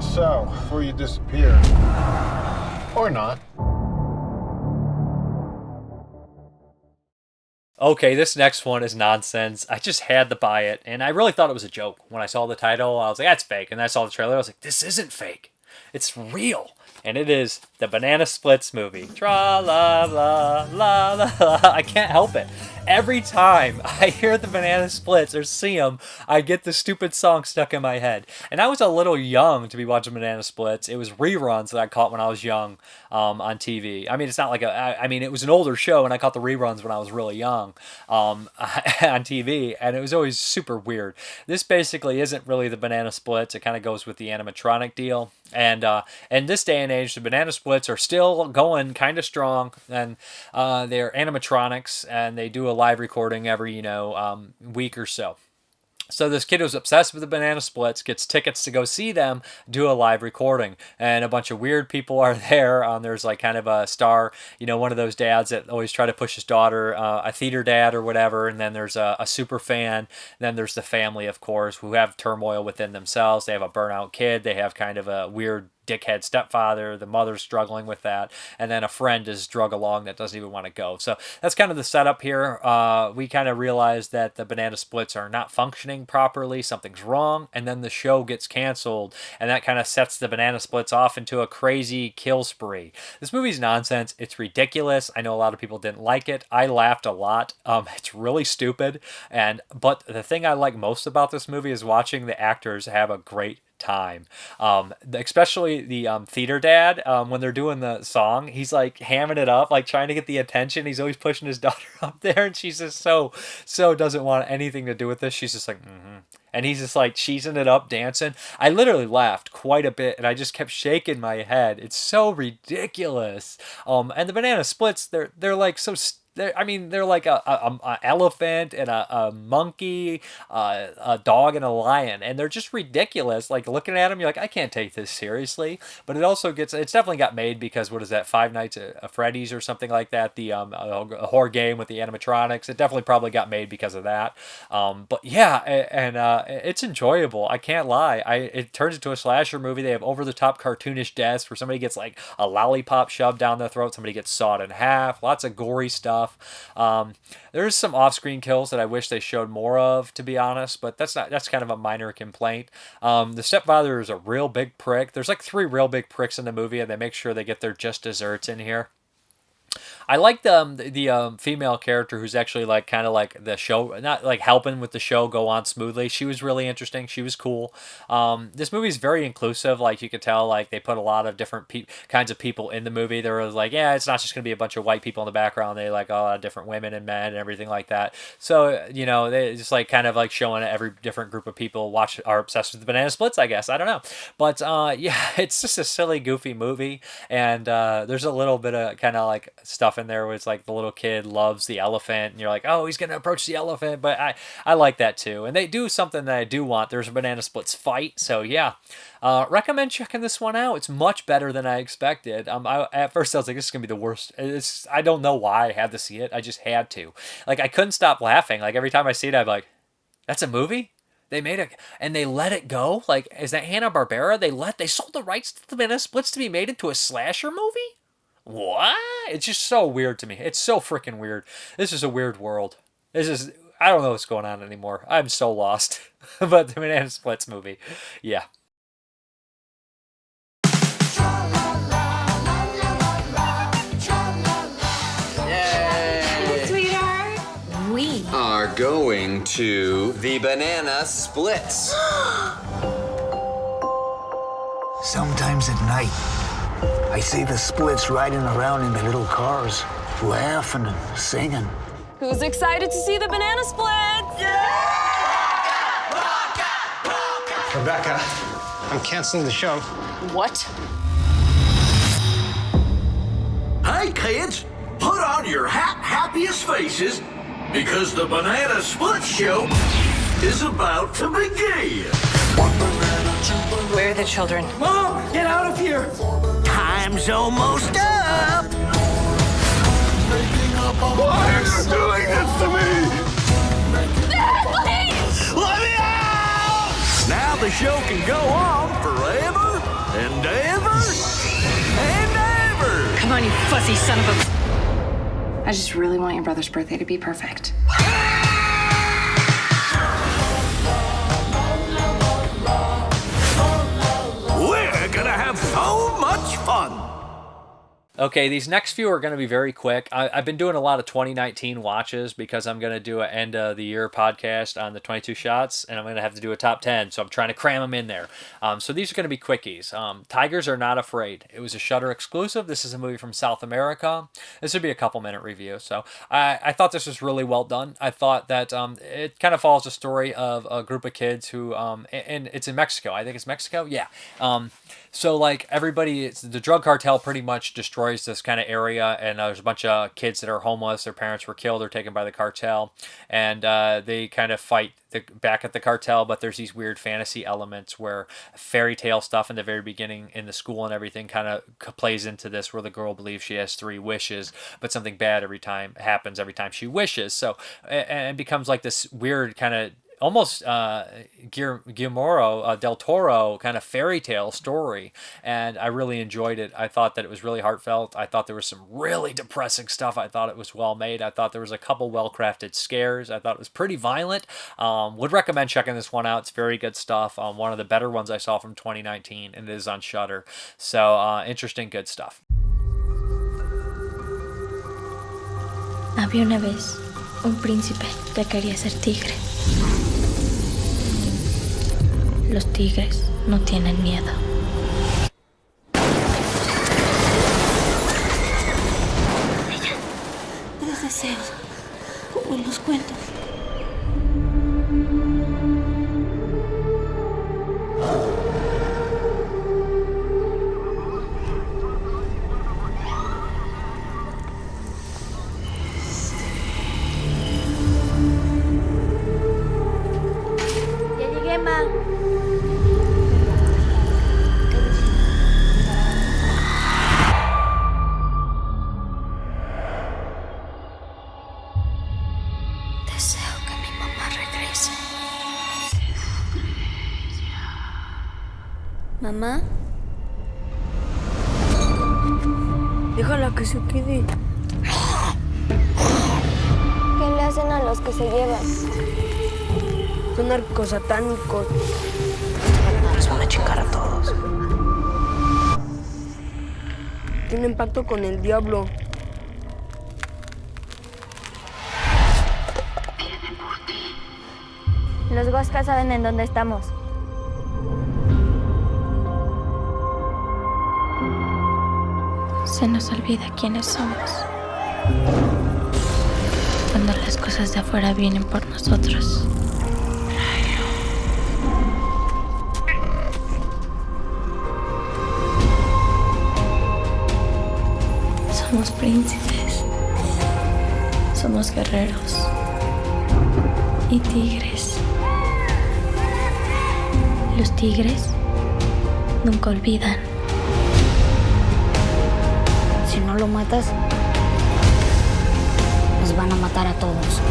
So, before you disappear, or not. Okay, this next one is nonsense. I just had to buy it, and I really thought it was a joke. When I saw the title, I was like, that's fake. And then I saw the trailer, I was like, this isn't fake. It's real. And it is the Banana Splits movie. Tra-la-la-la-la-la. I can't help it. Every time I hear the Banana Splits or see them, I get the stupid song stuck in my head. And I was a little young to be watching Banana Splits. It was reruns that I caught when I was young on TV. I mean, it's not like it was an older show, and I caught the reruns when I was really young on TV, and it was always super weird. This basically isn't really the Banana Splits. It kind of goes with the animatronic deal. And in this day and age, the Banana Splits are still going kind of strong, and they're animatronics, and they do a live recording every week or so. So this kid who's obsessed with the Banana Splits gets tickets to go see them do a live recording, and a bunch of weird people are there. There's like kind of a star, one of those dads that always try to push his daughter, a theater dad or whatever, and then there's a super fan, and then there's the family, of course, who have turmoil within themselves. They have a burnout kid, they have kind of a weird dickhead stepfather, the mother's struggling with that, and then a friend is drug along that doesn't even want to go. So that's kind of the setup here. We kind of realize that the Banana Splits are not functioning properly, something's wrong, and then the show gets canceled, and that kind of sets the Banana Splits off into a crazy kill spree. This movie's nonsense. It's ridiculous. I know a lot of people didn't like it. I laughed a lot. It's really stupid, but the thing I like most about this movie is watching the actors have a great time. Especially the theater dad, when they're doing the song, he's like hamming it up, like trying to get the attention. He's always pushing his daughter up there, and she's just so doesn't want anything to do with this. She's just like, and he's just like cheesing it up, dancing. I literally laughed quite a bit, and I just kept shaking my head. It's so ridiculous. And the Banana Splits, they're like so they're like a elephant and a monkey, a dog and a lion, and they're just ridiculous. Like looking at them, you're like, I can't take this seriously. But it's definitely got made because what is that, Five Nights at Freddy's or something like that? The a horror game with the animatronics. It definitely probably got made because of that. But yeah, and it's enjoyable. I can't lie. It turns into a slasher movie. They have over the top cartoonish deaths where somebody gets like a lollipop shoved down their throat, somebody gets sawed in half, lots of gory stuff. stuff. There's some off-screen kills that I wish they showed more of, to be honest, but that's kind of a minor complaint. The stepfather is a real big prick. There's like 3 real big pricks in the movie, and they make sure they get their just desserts in here. I like the female character who's actually like kind of like the show, not like helping with the show go on smoothly. She was really interesting. She was cool. This movie is very inclusive. Like you could tell, like they put a lot of different kinds of people in the movie. There was like, yeah, it's not just gonna be a bunch of white people in the background. They like a lot of different women and men and everything like that. So you know, they just like kind of like showing every different group of people are obsessed with the banana splits. I guess I don't know, but yeah, it's just a silly, goofy movie, and there's a little bit of kind of like stuff in there where it's like the little kid loves the elephant and you're like, oh, he's gonna approach the elephant, but I like that too. And they do something that I do want. There's a banana splits fight, so yeah, recommend checking this one out. It's much better than I expected. At first I was like, this is gonna be the worst. I don't know why I had to see it. I just had to. Like I couldn't stop laughing. Like every time I see it, I'm like, that's a movie? They made it and they let it go? Like, is that Hanna-Barbera? They sold the rights to the banana splits to be made into a slasher movie? What? It's just so weird to me. It's so freaking weird. This is a weird world. I don't know what's going on anymore. I'm so lost. But the Banana Splits movie, yeah. Hey, sweetheart. We are going to the Banana Splits. Sometimes at night, I see the splits riding around in their little cars, laughing and singing. Who's excited to see the banana splits? Rebecca, I'm canceling the show. What? Hey, kids, put on your happiest faces because the Banana Split Show is about to begin. Where are the children? Mom, get out of here! Time's almost up! Why are you doing this to me? Please! Let me out! Now the show can go on forever and ever and ever! Come on, you fuzzy son of a... I just really want your brother's birthday to be perfect. We're gonna have so much fun! Okay, these next few are going to be very quick. I've been doing a lot of 2019 watches because I'm going to do an end of the year podcast on the 22 shots, and I'm going to have to do a top 10, so I'm trying to cram them in there. So these are going to be quickies. Tigers Are Not Afraid. It was a Shudder exclusive. This is a movie from South America. This would be a couple-minute review. So I thought this was really well done. I thought that it kind of follows the story of a group of kids who, and it's in Mexico. I think it's Mexico? Yeah. So like everybody, the drug cartel pretty much destroys this kind of area, and there's a bunch of kids that are homeless. Their parents were killed or taken by the cartel, and they kind of fight back at the cartel. But there's these weird fantasy elements where fairy tale stuff in the very beginning in the school and everything kind of plays into this, where the girl believes she has 3 wishes, but something bad happens every time she wishes. So and it becomes like this weird kind of almost Guillermo del Toro kind of fairy tale story, and I really enjoyed it. I thought that it was really heartfelt. I thought there was some really depressing stuff. I thought it was well made. I thought there was a couple well-crafted scares. I thought it was pretty violent. Would recommend checking this one out. It's very good stuff. One of the better ones I saw from 2019, and it is on Shudder. So interesting, good stuff. Había una vez un príncipe que quería ser tigre. Los tigres no tienen miedo. Ella, 3 deseos, como en los cuentos. Ya llegué, ma. Deseo que mi mamá regrese. ¿Mamá? Déjala que se quede. parecen a los que se llevan. Son narcosatánicos. Nos van a chingar a todos. Tienen pacto con el diablo. Los Huascas saben en dónde estamos. Se nos olvida quiénes somos. Cuando las cosas de afuera vienen por nosotros. Somos príncipes. Somos guerreros. Y tigres. Los tigres nunca olvidan. Si no lo matas, nos van a matar a todos.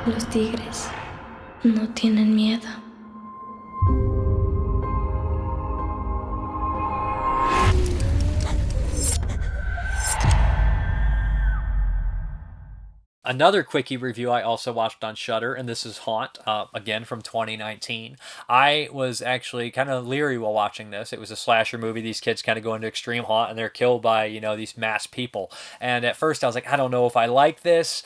Los tigres no tienen miedo. Another Quickie review I also watched on Shudder, and this is Haunt, again from 2019. I was actually kind of leery while watching this. It was a slasher movie. These kids kind of go into extreme haunt, and they're killed by, you know, these masked people. And at first I was like, I don't know if I like this.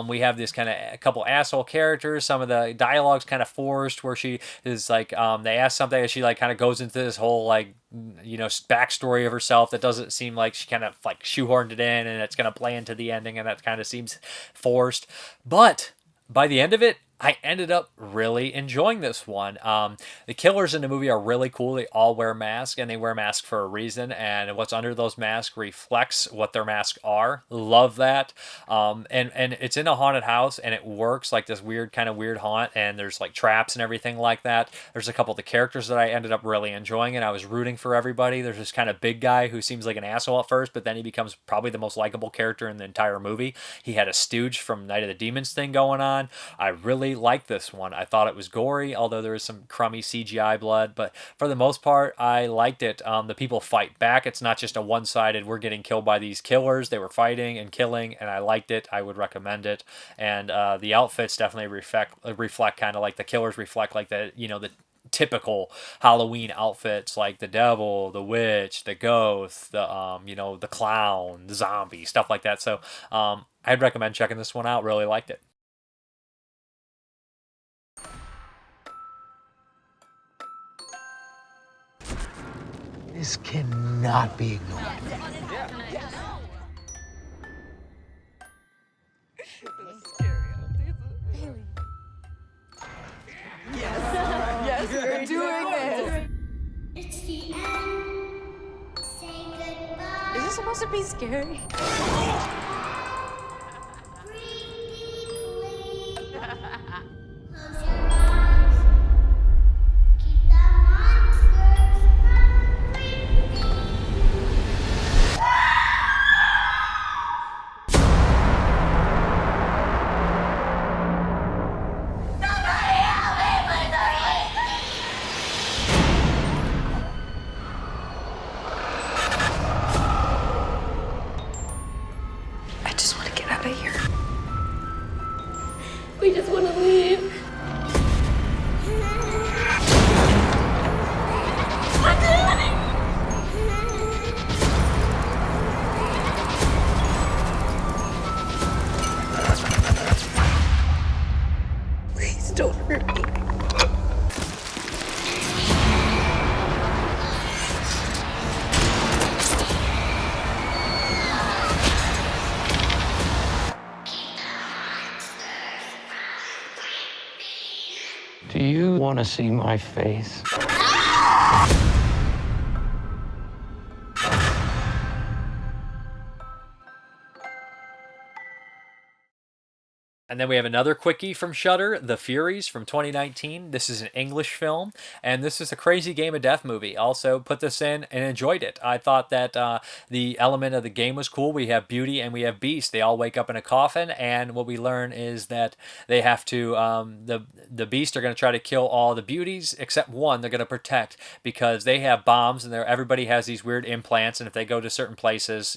We have this kind of a couple asshole characters. Some of the dialogue's kind of forced, where she is like, they ask something, and she like kind of goes into this whole like, you know, backstory of herself that doesn't seem like she kind of like shoehorned it in, and it's going to play into the ending, and that kind of seems forced. But by the end of it, I ended up really enjoying this one. The killers in the movie are really cool. They all wear masks, and they wear masks for a reason, and what's under those masks reflects what their masks are. Love that. And it's in a haunted house, and it works like this weird haunt, and there's like traps and everything like that. There's a couple of the characters that I ended up really enjoying, and I was rooting for everybody. There's this kind of big guy who seems like an asshole at first, but then he becomes probably the most likable character in the entire movie. He had a stooge from Night of the Demons thing going on. I really liked this one. I thought it was gory, although there was some crummy CGI blood, but for the most part, I liked it. The people fight back. It's not just a one-sided, we're getting killed by these killers. They were fighting and killing, and I liked it. I would recommend it. And the outfits definitely reflect kind of like the killers reflect like the, you know, the typical Halloween outfits, like the devil, the witch, the ghost, the you know, the clown, the zombie, stuff like that. So I'd recommend checking this one out. Really liked it. This cannot be ignored. Yes, we're doing this. It's the end. Say goodbye. Is this supposed to be scary? Breathe deeply. Close your eyes. Keep the monsters from breathing. I just want to get out of here. We just want to leave. Please don't hurt me. Do you want to see my face? And then we have another quickie from Shudder, The Furies from 2019. This is an English film, and this is a crazy game of death movie. Also put this in and enjoyed it. I thought that the element of the game was cool. We have Beauty and we have Beast. They all wake up in a coffin, and what we learn is that they have to, the Beast are going to try to kill all the Beauties except one they're going to protect because they have bombs, and everybody has these weird implants, and if they go to certain places,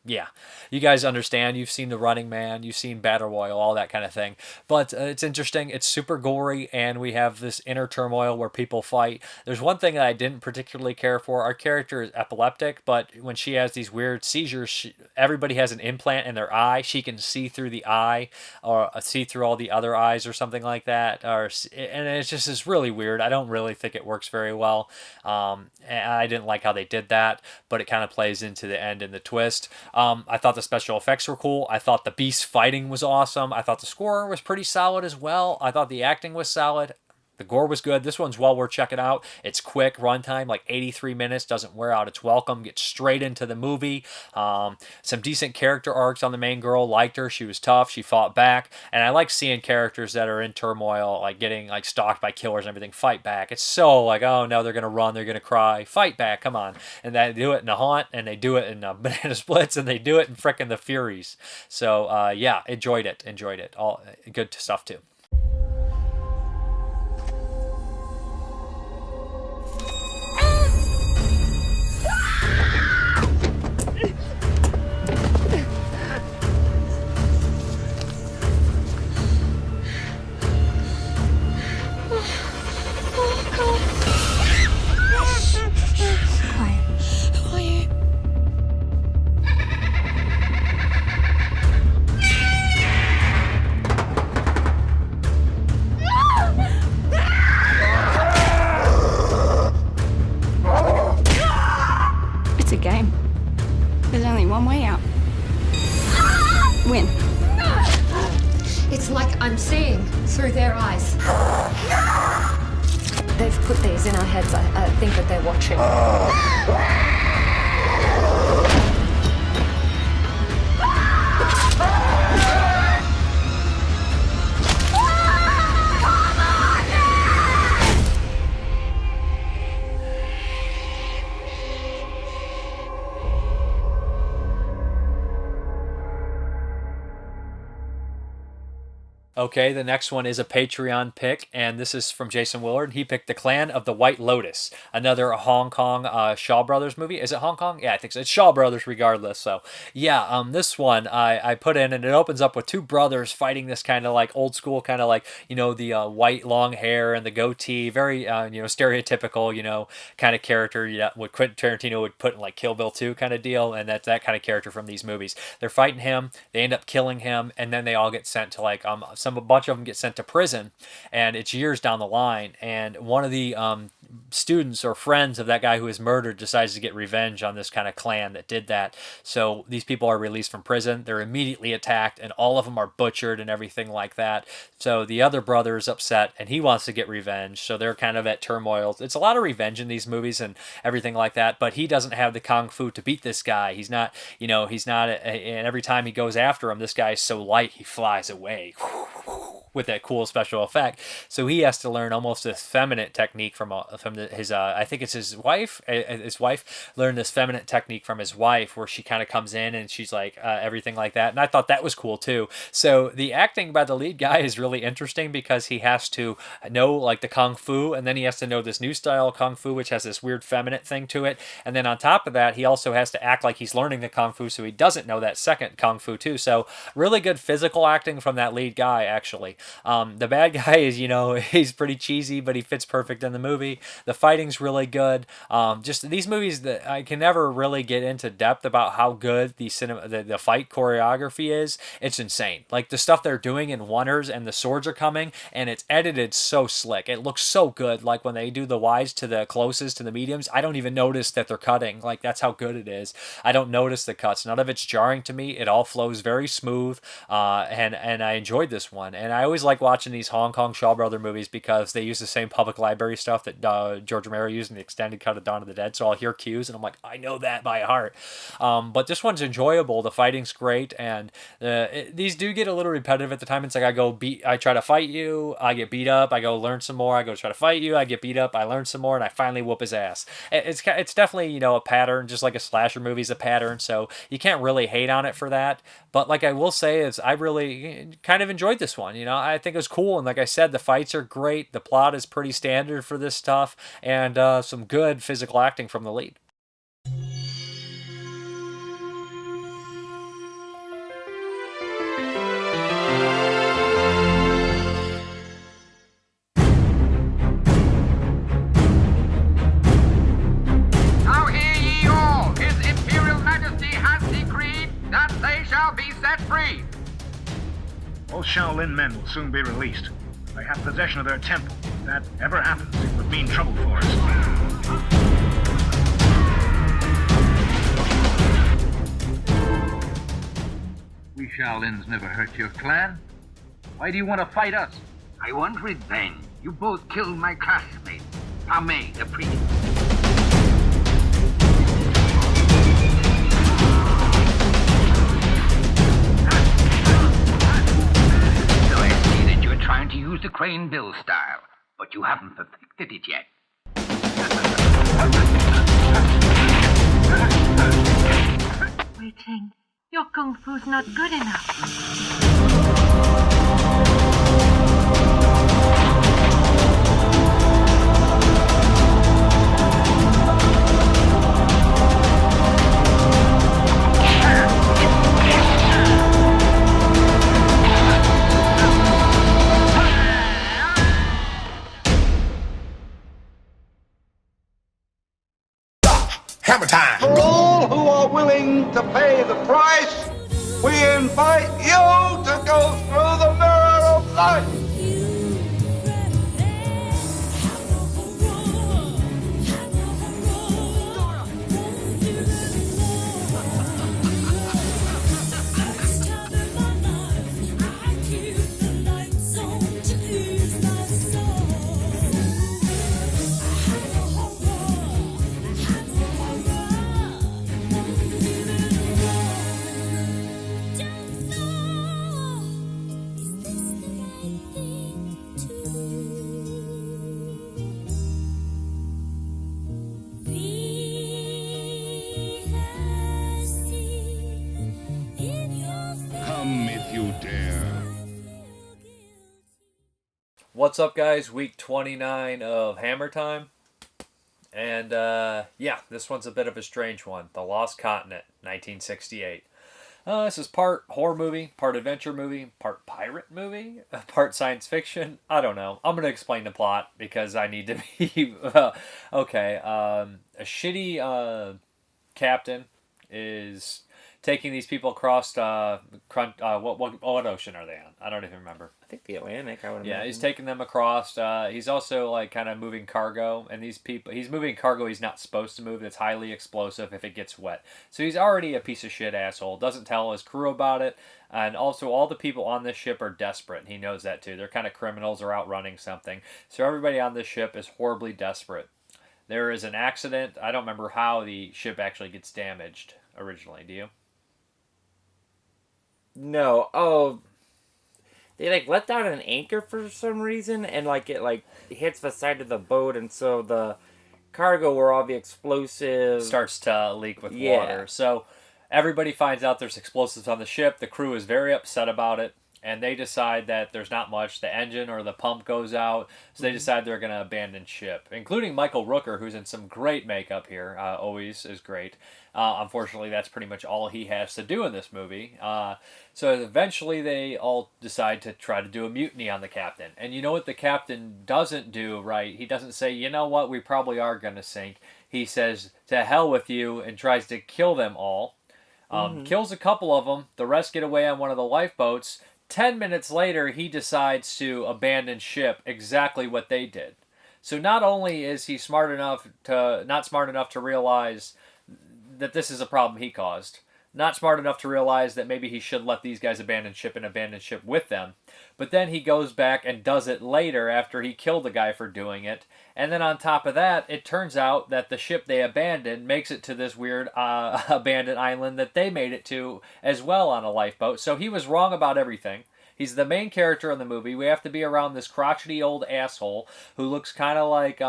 yeah, you guys understand. You've seen The Running Man, you've seen Battle Royale, all that kind of thing. But it's interesting. It's super gory, and we have this inner turmoil where people fight. There's one thing that I didn't particularly care for. Our character is epileptic, but when she has these weird seizures, everybody has an implant in their eye. She can see through the eye, or see through all the other eyes, or something like that. And it's just is really weird. I don't really think it works very well. And I didn't like how they did that, but it kind of plays into the end and the twist. I thought the special effects were cool. I thought the Beast fighting was awesome. I thought the score was pretty solid as well. I thought the acting was solid. The gore was good. This one's well worth checking out. It's quick, runtime, like 83 minutes, doesn't wear out its welcome, gets straight into the movie. Some decent character arcs on the main girl. Liked her. She was tough. She fought back. And I like seeing characters that are in turmoil, like getting like stalked by killers and everything, fight back. It's so like, oh no, they're going to run, they're going to cry. Fight back, come on. And they do it in The Haunt, and they do it in Banana Splits, and they do it in frickin' The Furies. So yeah, enjoyed it. All good stuff too. It's a game. There's only one way out. Win. It's like I'm seeing through their eyes. They've put these in our heads. I think that they're watching. Okay, the next one is a Patreon pick, and this is from Jason Willard. He picked The Clan of the White Lotus, another Hong Kong Shaw Brothers movie. Is it Hong Kong? Yeah, I think so. It's Shaw Brothers regardless. So, yeah, this one I put in, and it opens up with two brothers fighting this kind of like old school, kind of like, the white long hair and the goatee, very, stereotypical, kind of character what Quentin Tarantino would put in like Kill Bill 2 kind of deal, and that's that kind of character from these movies. They're fighting him, they end up killing him, and then they all get sent to like, a bunch of them get sent to prison, and it's years down the line, and one of the students or friends of that guy who was murdered decides to get revenge on this kind of clan that did that. So these people are released from prison, they're immediately attacked, and all of them are butchered and everything like that. So the other brother is upset, and he wants to get revenge, so they're kind of at turmoil. It's a lot of revenge in these movies and everything like that, but he doesn't have the kung fu to beat this guy. He's not, and every time he goes after him, this guy is so light, he flies away with that cool special effect. So he has to learn almost this feminine technique from his I think it's his wife. His wife learned this feminine technique from his wife, where she kind of comes in and she's like everything like that. And I thought that was cool too. So the acting by the lead guy is really interesting because he has to know like the kung fu, and then he has to know this new style of kung fu, which has this weird feminine thing to it. And then on top of that, he also has to act like he's learning the kung fu, so he doesn't know that second kung fu too. So really good physical acting from that lead guy, actually. The bad guy is, he's pretty cheesy, but he fits perfect in the movie. The fighting's really good. Just these movies that I can never really get into depth about how good the fight choreography is. It's insane. Like the stuff they're doing in Oneers, and the swords are coming, and it's edited so slick. It looks so good. Like when they do the wides to the closest to the mediums, I don't even notice that they're cutting. Like that's how good it is. I don't notice the cuts. None of it's jarring to me. It all flows very smooth. And I enjoyed this one. And I always like watching these Hong Kong Shaw Brother movies because they use the same public library stuff that George Romero used in the extended cut of Dawn of the Dead. So I'll hear cues and I'm like, I know that by heart. But this one's enjoyable. The fighting's great, and these do get a little repetitive at the time. It's like I try to fight you, I get beat up, I go learn some more, I go try to fight you, I get beat up, I learn some more, and I finally whoop his ass. It's definitely, a pattern, just like a slasher movie's a pattern, so you can't really hate on it for that. But like I will say is I really kind of enjoyed this one. I think it was cool, and like I said, the fights are great, the plot is pretty standard for this stuff, and some good physical acting from the lead. That they shall be set free. All Shaolin men will soon be released. They have possession of their temple. If that ever happens, it would mean trouble for us. We Shaolins never hurt your clan. Why do you want to fight us? I want revenge. You both killed my classmate, Pame, the priest. Trying to use the Crane Bill style, but you haven't perfected it yet. Wei-Ting, your kung fu's not good enough. Hammer time! For all who are willing to pay the price, we invite you to go through the mirror of life. What's up, guys? Week 29 of Hammer Time. And, yeah, this one's a bit of a strange one. The Lost Continent, 1968. This is part horror movie, part adventure movie, part pirate movie, part science fiction. I don't know. I'm going to explain the plot because I need to be... okay. A shitty captain is taking these people across what ocean are they on? I don't even remember. I think the Atlantic, I would imagine. Yeah, he's taking them across. He's also like kind of moving cargo, and these people, he's moving cargo he's not supposed to move. That's highly explosive if it gets wet. So he's already a piece of shit asshole. Doesn't tell his crew about it, and also all the people on this ship are desperate. And he knows that too. They're kind of criminals or out running something. So everybody on this ship is horribly desperate. There is an accident. I don't remember how the ship actually gets damaged originally. Do you? No. Oh. They let down an anchor for some reason, and it hits the side of the boat, and so the cargo where all the explosives starts to leak with water. So everybody finds out there's explosives on the ship. The crew is very upset about it, and they decide that there's not much. The engine or the pump goes out, so they decide they're going to abandon ship, including Michael Rooker, who's in some great makeup here. Always is great. Unfortunately, that's pretty much all he has to do in this movie. So eventually they all decide to try to do a mutiny on the captain. And you know what the captain doesn't do, right? He doesn't say, you know what, we probably are going to sink. He says, to hell with you, and tries to kill them all. Kills a couple of them. The rest get away on one of the lifeboats. 10 minutes later, he decides to abandon ship, exactly what they did. So not only is he not smart enough to realize that this is a problem he caused, not smart enough to realize that maybe he should let these guys abandon ship and abandon ship with them. But then he goes back and does it later after he killed the guy for doing it. And then on top of that, it turns out that the ship they abandoned makes it to this weird abandoned island that they made it to as well on a lifeboat. So he was wrong about everything. He's the main character in the movie. We have to be around this crotchety old asshole who looks kind of like...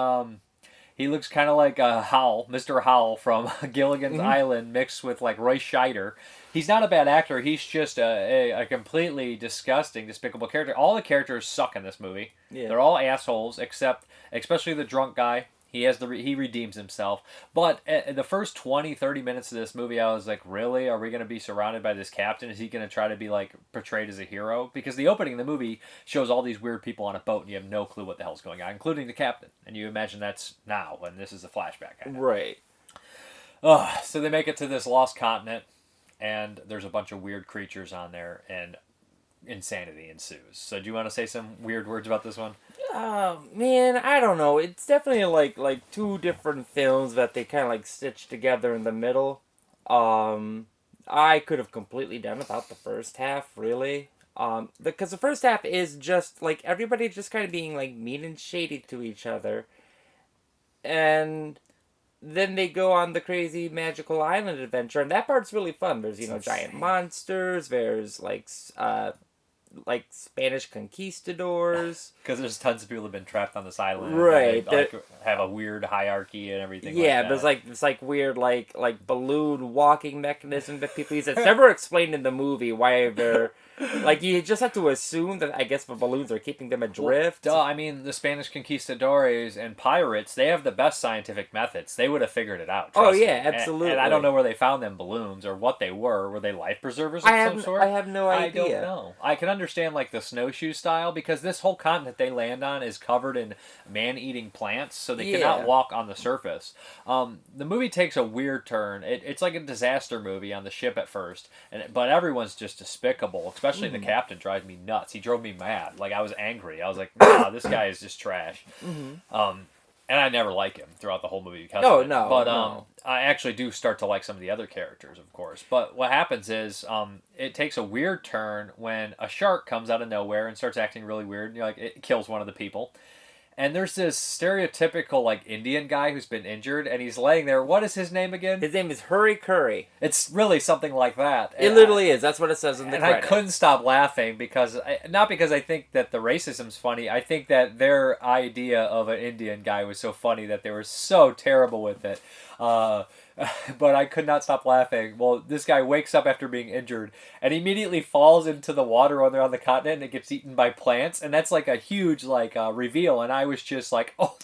He looks kind of like Howell, Mr. Howell from Gilligan's Island mixed with like Roy Scheider. He's not a bad actor. He's just a completely disgusting, despicable character. All the characters suck in this movie. Yeah. They're all assholes, except especially the drunk guy. He redeems himself. But the first 20, 30 minutes of this movie, I was like, really? Are we going to be surrounded by this captain? Is he going to try to be like portrayed as a hero? Because the opening of the movie shows all these weird people on a boat and you have no clue what the hell's going on, including the captain. And you imagine that's now, and this is a flashback. Kind of. Right. So they make it to this lost continent, and there's a bunch of weird creatures on there, and insanity ensues. So do you want to say some weird words about this one? Man, I don't know. It's definitely like two different films that they kind of like stitched together in the middle. I could have completely done without the first half, really. Because the first half is just like everybody just kind of being like mean and shady to each other. And then they go on the crazy magical island adventure, and that part's really fun. There's, giant monsters, there's like Spanish conquistadors. Because there's tons of people who've been trapped on this island. Right. They, have a weird hierarchy and everything yeah, like that. there's this weird like balloon walking mechanism that people use. It's never explained in the movie why they're... Like, you just have to assume that, I guess, the balloons are keeping them adrift. Well, I mean, the Spanish conquistadores and pirates, they have the best scientific methods. They would have figured it out. Oh, yeah, absolutely. And I don't know where they found them balloons or what they were. Were they life preservers of some sort? I have no idea. I don't know. I can understand, like, the snowshoe style, because this whole continent they land on is covered in man-eating plants, so they cannot walk on the surface. The movie takes a weird turn. It's like a disaster movie on the ship at first, but everyone's just despicable, especially the captain drives me nuts. He drove me mad. Like, I was angry. I was like, nah, this guy is just trash. And I never like him throughout the whole movie because of it. But I actually do start to like some of the other characters, of course. But what happens is it takes a weird turn when a shark comes out of nowhere and starts acting really weird. It kills one of the people. And there's this stereotypical, like, Indian guy who's been injured, and he's laying there. What is his name again? His name is Hurry Curry. It's really something like that. It literally is. That's what it says in the credits. I couldn't stop laughing because, not because I think that the racism's funny, I think that their idea of an Indian guy was so funny that they were so terrible with it. But I could not stop laughing. Well, this guy wakes up after being injured and immediately falls into the water when they're on the continent and it gets eaten by plants. And that's like a huge reveal. And I was just like, oh,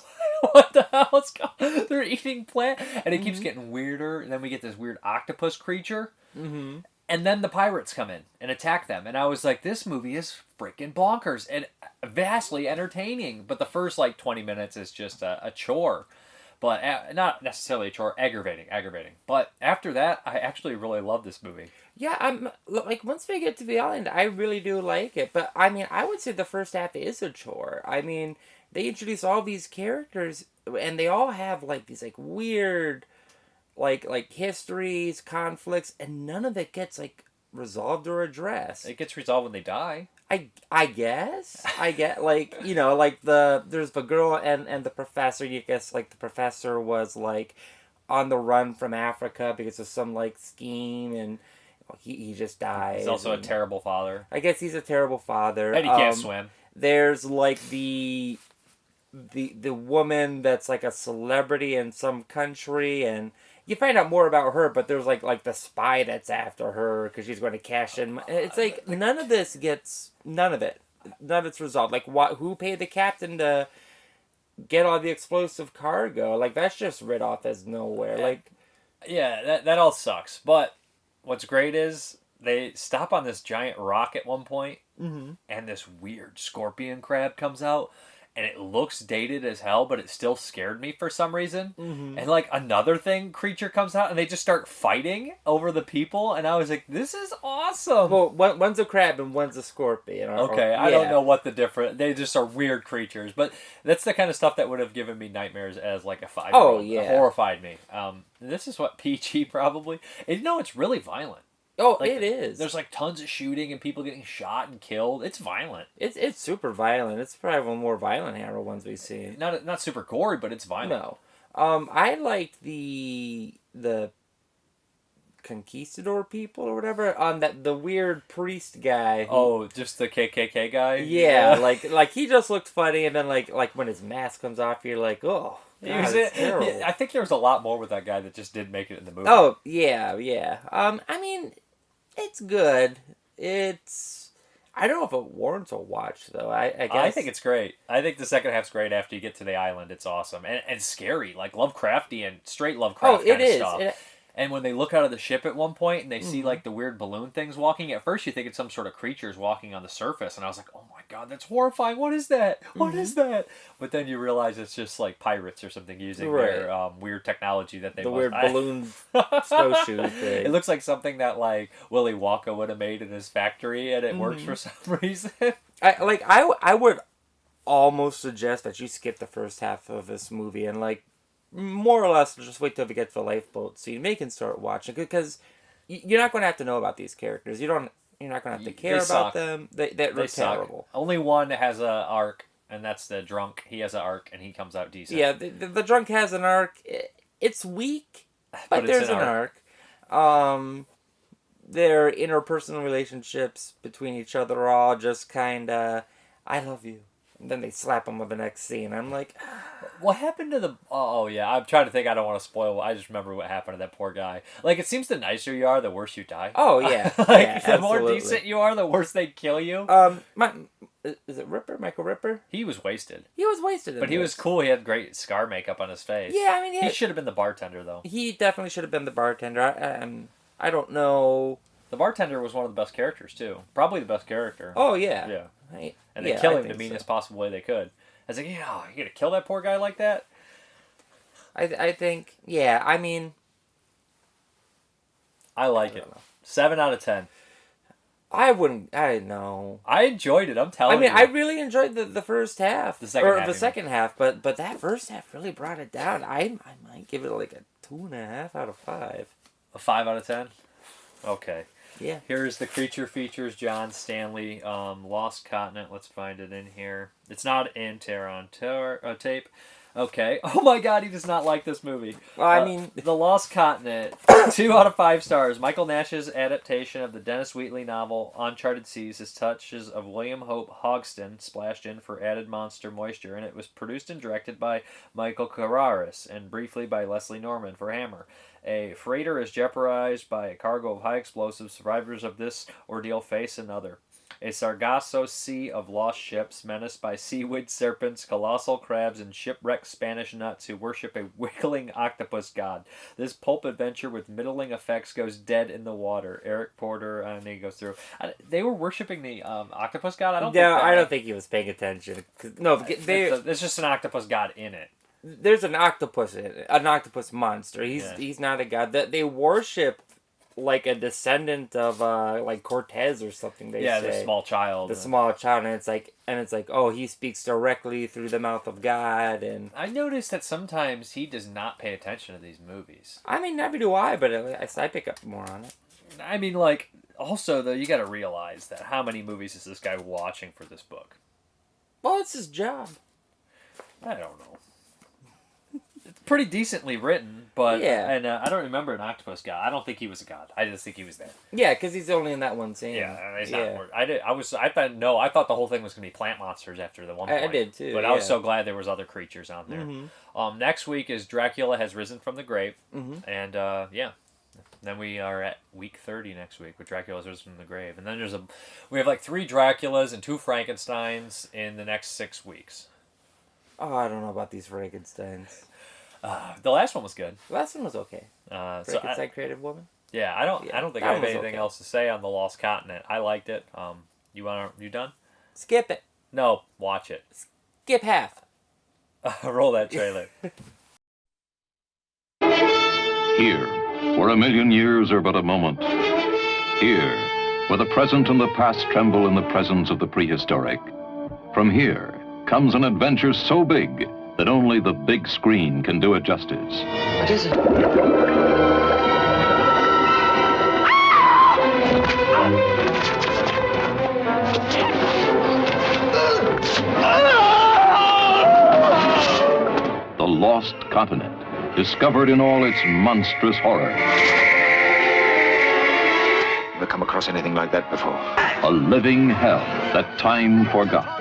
what the hell is going on? They're eating plant. And it keeps getting weirder. And then we get this weird octopus creature. And then the pirates come in and attack them. And I was like, this movie is freaking bonkers and vastly entertaining. But the first 20 minutes is just a chore. But not necessarily a chore, aggravating. But after that, I actually really love this movie. Yeah, I'm once we get to the island, I really do like it. But I mean, I would say the first half is a chore. I mean, they introduce all these characters, and they all have these weird, histories, conflicts, and none of it gets resolved or addressed. It gets resolved when they die. I guess. I get there's the girl and the professor. You guess the professor was on the run from Africa because of some scheme, and he just died. He's also a terrible father. I guess he's a terrible father. And he can't swim. There's the woman that's a celebrity in some country, and you find out more about her, but there's the spy that's after her because she's going to cash in. It's none of this gets none of it's resolved. Who paid the captain to get all the explosive cargo? That's just writ off as nowhere. Yeah, that all sucks. But what's great is they stop on this giant rock at one point, and this weird scorpion crab comes out. And it looks dated as hell, but it still scared me for some reason. And another creature comes out, and they just start fighting over the people. And I was like, "This is awesome." Well, one's a crab and one's a scorpion. I don't know what the difference. They just are weird creatures, but that's the kind of stuff that would have given me nightmares as a 5-year-old. Oh yeah, it horrified me. This is what PG probably. It's really violent. Oh, Like, it is. There's like tons of shooting and people getting shot and killed. It's violent. It's super violent. It's probably one of the more violent Hammer ones we've seen. Not super gory, but it's violent. No. I liked the conquistador people or whatever. The weird priest guy. Just the KKK guy. Yeah, like he just looked funny, and then like when his mask comes off, you're like, oh, God, it's terrible. I think there was a lot more with that guy that just didn't make it in the movie. Oh yeah. I mean, it's good. I don't know if it warrants a watch though. I guess I think it's great. I think the second half's great after you get to the island. It's awesome and scary, like Lovecraftian, straight Lovecraft kind of stuff. And when they look out of the ship at one point and they see like the weird balloon things walking, at first you think it's some sort of creatures walking on the surface, and I was like, oh my God, that's horrifying. What is that? What is that? But then you realize it's just like pirates or something using their weird technology that they weird balloon snowshoe thing. It looks like something that like Willy Wonka would have made in his factory, and it works for some reason. I would almost suggest that you skip the first half of this movie and like more or less just wait till we get to the lifeboat scene. They can start watching, because you're not going to have to know about these characters. You're not going to have to care about them. They're terrible. Only one has an arc, and that's the drunk. He has an arc, and he comes out decent. Yeah, the drunk has an arc. It's weak, but there's an arc. Their interpersonal relationships between each other are all just kind of, I love you. And then they slap him with the next scene. I'm like, what happened to the... Oh, yeah. I'm trying to think. I don't want to spoil. I just remember what happened to that poor guy. Like, it seems the nicer you are, the worse you die. Oh, yeah. The more decent you are, the worse they kill you. Is it Ripper? Michael Ripper? He was wasted. He was wasted. But he was cool. He had great scar makeup on his face. Yeah, I mean... He should have been the bartender, though. He definitely should have been the bartender. I don't know... The bartender was one of the best characters, too. Probably the best character. Oh, yeah. Yeah. And they kill him the meanest possible way they could. I was like, yeah, you gonna kill that poor guy like that? I think, yeah, I mean... I like it. 7 out of 10. I know. I enjoyed it, I'm telling you. I mean, I really enjoyed the first half. The second half, but that first half really brought it down. I might give it like a 2.5 out of 5. A 5 out of 10? Okay. Yeah. Here's the creature features, John Stanley, Lost Continent. Let's find it in here. It's not in Terran tape. Okay. Oh my God, he does not like this movie. Well, I mean... The Lost Continent, 2 out of 5 stars. Michael Nash's adaptation of the Dennis Wheatley novel Uncharted Seas has touches of William Hope Hogston splashed in for added monster moisture, and it was produced and directed by Michael Carradine and briefly by Leslie Norman for Hammer. A freighter is jeopardized by a cargo of high explosives. Survivors of this ordeal face another. A Sargasso sea of lost ships menaced by seaweed serpents, colossal crabs, and shipwrecked Spanish nuts who worship a wiggling octopus god. This pulp adventure with middling effects goes dead in the water. Eric Porter, and he goes through. They were worshiping the octopus god? I don't think he was paying attention. No, there's just an octopus god in it. There's an octopus in it, an octopus monster. He's not a god. They worship like a descendant of like Cortez or something. They say. The small child. The small child, and it's like, oh, he speaks directly through the mouth of God. And I noticed that sometimes he does not pay attention to these movies. I mean, neither do I, but I pick up more on it. I mean, like, also though, you got to realize that how many movies is this guy watching for this book? Well, it's his job. I don't know. It's pretty decently written, but yeah. And I don't remember an octopus god. I don't think he was a god. I just think he was there. Yeah, because he's only in that one scene. Yeah, he's not. I thought the whole thing was gonna be plant monsters after the one point. I did too. But I was so glad there was other creatures on there. Mm-hmm. Next week is Dracula Has Risen from the Grave, and then we are at week 30 next week with Dracula Has Risen from the Grave, and then we have like 3 Draculas and 2 Frankensteins in the next 6 weeks. Oh, I don't know about these Frankensteins. The last one was good. The last one was okay. Frankenstein Creative Woman? Yeah, I don't think I have anything else to say on The Lost Continent. I liked it. You done? Skip it. No, watch it. Skip half. Roll that trailer. Here, where a million years are but a moment. Here, where the present and the past tremble in the presence of the prehistoric. From here comes an adventure so big that only the big screen can do it justice. What is it? continent, discovered in all its monstrous horror. Ever come across anything like that before? A living hell that time forgot.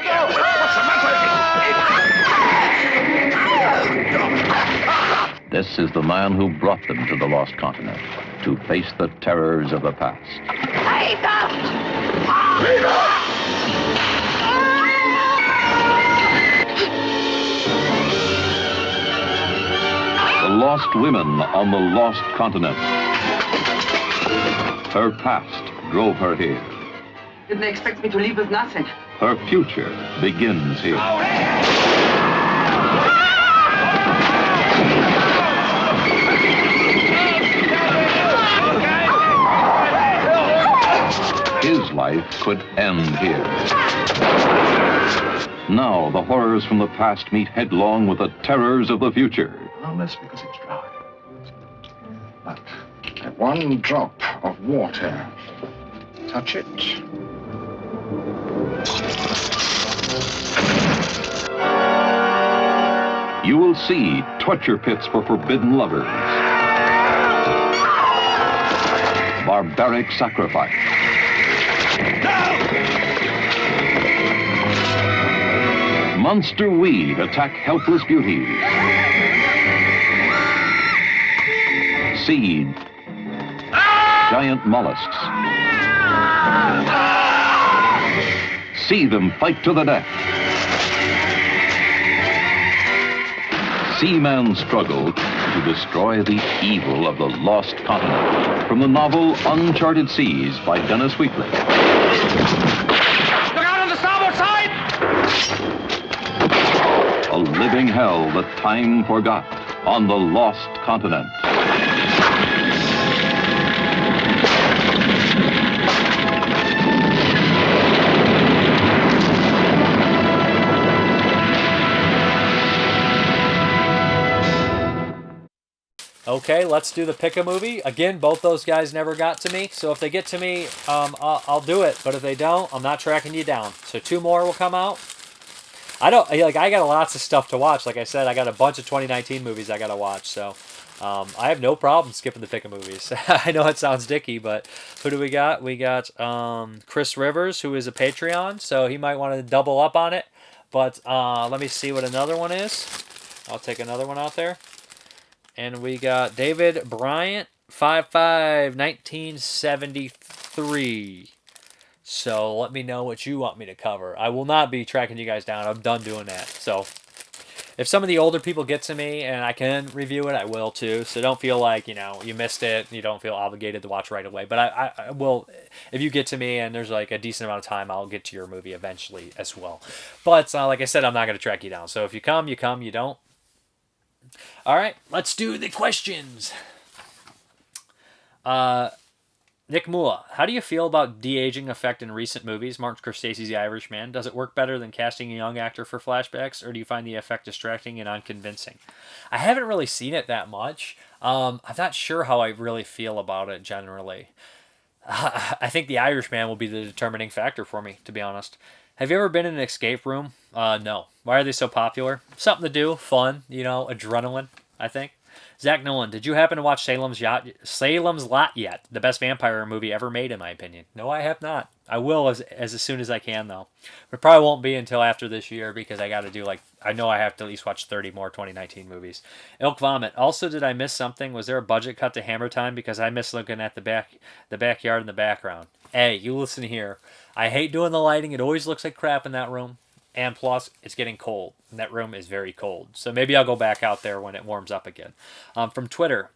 This is the man who brought them to the lost continent to face the terrors of the past. The lost women on the lost continent. Her past drove her here. Didn't expect me to leave with nothing. Her future begins here. His life could end here. Now the horrors from the past meet headlong with the terrors of the future. Harmless because it's dry. But that one drop of water. Touch it. You will see torture pits for forbidden lovers. Barbaric sacrifice. Monster weed attack helpless beauties. Seed. Giant mollusks. See them fight to the death. Seaman struggle to destroy the evil of the lost continent. From the novel Uncharted Seas by Dennis Wheatley. Look out on the starboard side! A living hell that time forgot on the lost continent. Okay, let's do the pick a movie. Again, both those guys never got to me, so if they get to me, I'll do it. But if they don't, I'm not tracking you down. So 2 more will come out. I got lots of stuff to watch. Like I said, I got a bunch of 2019 movies I got to watch. So I have no problem skipping the pick a movies. I know it sounds dicky, but who do we got? We got Chris Rivers, who is a Patreon, so he might want to double up on it. But let me see what another one is. I'll take another one out there. And we got David Bryant, 1973. So let me know what you want me to cover. I will not be tracking you guys down. I'm done doing that. So if some of the older people get to me and I can review it, I will too. So don't feel like, you missed it. You don't feel obligated to watch right away. But I will, if you get to me and there's like a decent amount of time, I'll get to your movie eventually as well. But like I said, I'm not going to track you down. So if you come, you come. You don't. All right, let's do the questions. Nick Mula, how do you feel about de-aging effect in recent movies? Martin Scorsese's The Irishman. Does it work better than casting a young actor for flashbacks, or do you find the effect distracting and unconvincing? I haven't really seen it that much. I'm not sure how I really feel about it generally. I think The Irishman will be the determining factor for me, to be honest. Have you ever been in an escape room? No. Why are they so popular? Something to do, fun, adrenaline, I think. Zach Nolan, did you happen to watch Salem's Lot yet? The best vampire movie ever made, in my opinion. No, I have not. I will as soon as I can, though. It probably won't be until after this year because I got to do, I know I have to at least watch 30 more 2019 movies. Ilk Vomit, also, did I miss something? Was there a budget cut to Hammer Time? Because I miss looking at the backyard in the background. Hey, you listen here. I hate doing the lighting. It always looks like crap in that room. And plus, it's getting cold. And that room is very cold. So maybe I'll go back out there when it warms up again. From Twitter.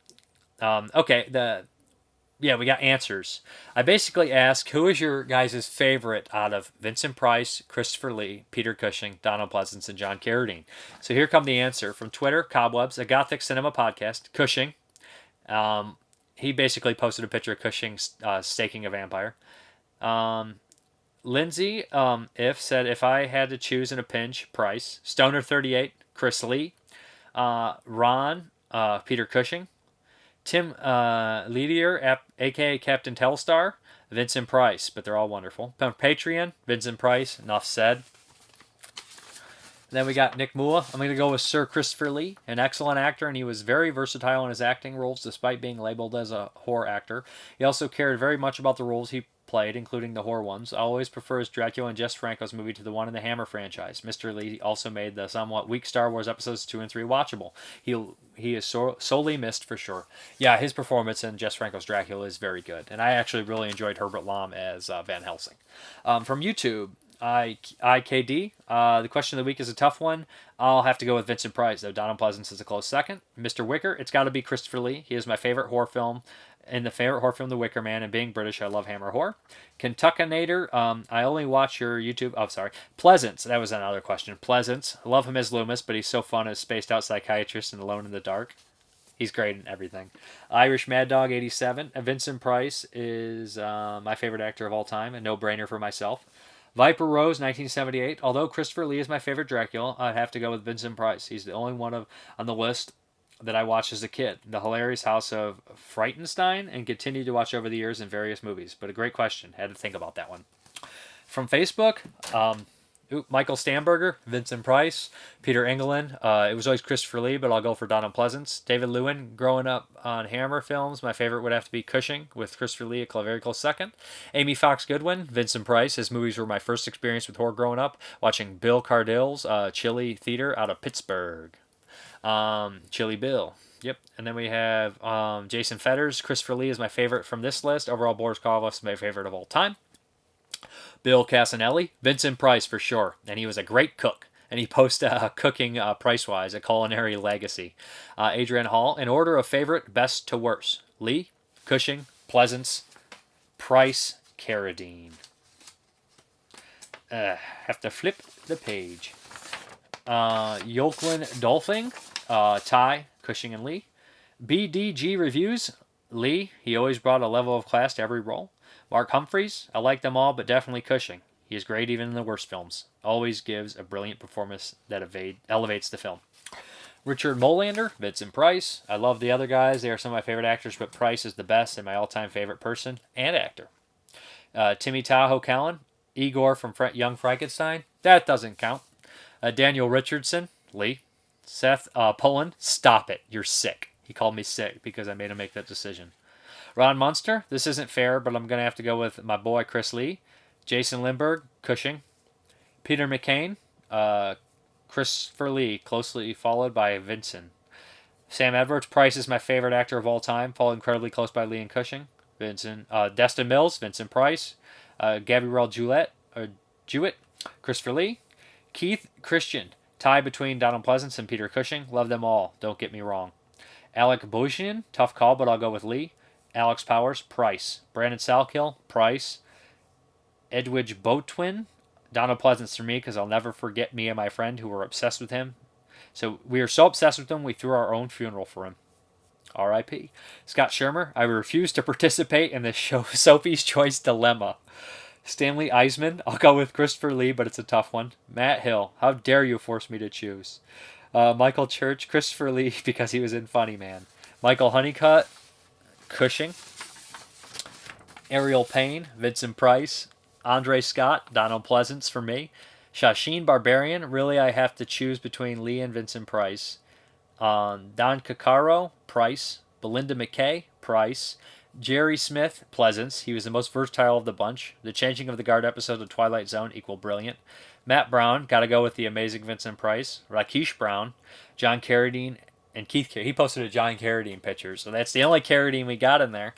We got answers. I basically ask, who is your guys' favorite out of Vincent Price, Christopher Lee, Peter Cushing, Donald Pleasence, and John Carradine? So here come the answer. From Twitter, Cobwebs, a Gothic Cinema podcast, Cushing. He basically posted a picture of Cushing staking a vampire. Lindsay, said, if I had to choose in a pinch, Price. Stoner38, Chris Lee. Ron, Peter Cushing. Tim Leadier, a.k.a. Captain Telstar, Vincent Price, but they're all wonderful. Patreon, Vincent Price, enough said. Then we got Nick Mua. I'm going to go with Sir Christopher Lee, an excellent actor, and he was very versatile in his acting roles despite being labeled as a horror actor. He also cared very much about the roles he played, including the horror ones. I always prefers Dracula and Jess Franco's movie to the one in the Hammer franchise. Mr. Lee also made the somewhat weak Star Wars episodes 2 and 3 watchable. He is sorely missed for sure. Yeah, his performance in Jess Franco's Dracula is very good, and I actually really enjoyed Herbert Lom as Van Helsing. From YouTube, IKD. The question of the week is a tough one. I'll have to go with Vincent Price, though Donald Pleasence is a close second. Mr. Wicker, it's got to be Christopher Lee. He is my favorite horror film. In the favorite horror film, The Wicker Man, and being British, I love Hammer horror. Kentuckinator, I only watch your YouTube. Oh, sorry. Pleasence, that was another question. Pleasence, I love him as Loomis, but he's so fun as spaced out psychiatrist and Alone in the Dark. He's great in everything. Irish Mad Dog 87. Vincent Price is my favorite actor of all time, a no-brainer for myself. Viper Rose 1978. Although Christopher Lee is my favorite Dracula, I'd have to go with Vincent Price. He's the only one on the list that I watched as a kid. The hilarious House of Frightenstein, and continued to watch over the years in various movies. But a great question. Had to think about that one. From Facebook, Michael Stamberger, Vincent Price, Peter Engelin. It was always Christopher Lee, but I'll go for Donald Pleasence. David Lewin, growing up on Hammer films, my favorite would have to be Cushing, with Christopher Lee a very close second. Amy Fox Goodwin, Vincent Price. His movies were my first experience with horror growing up, watching Bill Cardill's Chili Theater out of Pittsburgh. Chili Bill. Yep. And then we have Jason Fetters. Christopher Lee is my favorite from this list. Overall, Boris Karloff is my favorite of all time. Bill Casanelli. Vincent Price for sure. And he was a great cook. And he posted Cooking Price-Wise, a culinary legacy. Adrian Hall. In order of favorite, best to worst. Lee, Cushing, Pleasence, Price, Carradine. Have to flip the page. Yoklin Dolphin, Ty, Cushing, and Lee. BDG Reviews, Lee. He always brought a level of class to every role. Mark Humphreys, I like them all, but definitely Cushing. He is great even in the worst films. Always gives a brilliant performance that elevates the film. Richard Molander, Vincent Price. I love the other guys. They are some of my favorite actors, but Price is the best and my all-time favorite person and actor. Timmy Tahoe Callan, Igor from Young Frankenstein. That doesn't count. Daniel Richardson, Lee. Seth Pullen, stop it. You're sick. He called me sick because I made him make that decision. Ron Munster, this isn't fair, but I'm going to have to go with my boy Chris Lee. Jason Lindbergh, Cushing. Peter McCain, Christopher Lee, closely followed by Vincent. Sam Edwards, Price is my favorite actor of all time, followed incredibly close by Lee and Cushing. Vincent. Destin Mills, Vincent Price. Gabrielle Jewett, Christopher Lee. Keith Christian, tie between Donald Pleasence and Peter Cushing. Love them all, don't get me wrong. Alec Bouchian, tough call, but I'll go with Lee. Alex Powers, Price. Brandon Salkill, Price. Edwidge Boatwin, Donald Pleasence for me, because I'll never forget me and my friend who were obsessed with him. So we were so obsessed with him, we threw our own funeral for him. R.I.P. Scott Shermer, I refuse to participate in this show Sophie's Choice Dilemma. Stanley Eisman, I'll go with Christopher Lee, but it's a tough one. Matt Hill, how dare you force me to choose. Michael Church, Christopher Lee, because he was in Funny Man. Michael Honeycutt, Cushing. Ariel Payne, Vincent Price. Andre Scott, Donald Pleasence for me. Shashin Barbarian, really I have to choose between Lee and Vincent Price. Don Cacaro, Price. Belinda McKay, Price. Jerry Smith, Pleasence. He was the most versatile of the bunch. The Changing of the Guard episode of Twilight Zone, equal brilliant. Matt Brown, gotta go with the amazing Vincent Price. Rakesh Brown, John Carradine, and Keith Carradine. He posted a John Carradine picture, so that's the only Carradine we got in there.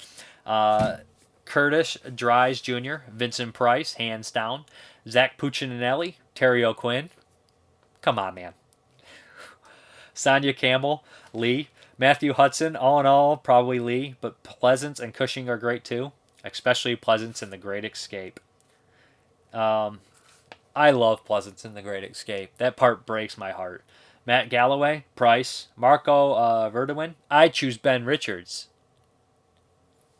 Curtis Dries Jr., Vincent Price, hands down. Zach Puccinelli, Terry O'Quinn. Come on, man. Sonia Campbell, Lee. Matthew Hudson, all in all, probably Lee, but Pleasence and Cushing are great too, especially Pleasence in The Great Escape. I love Pleasence in The Great Escape. That part breaks my heart. Matt Galloway, Price. Marco Verdewin, I choose Ben Richards.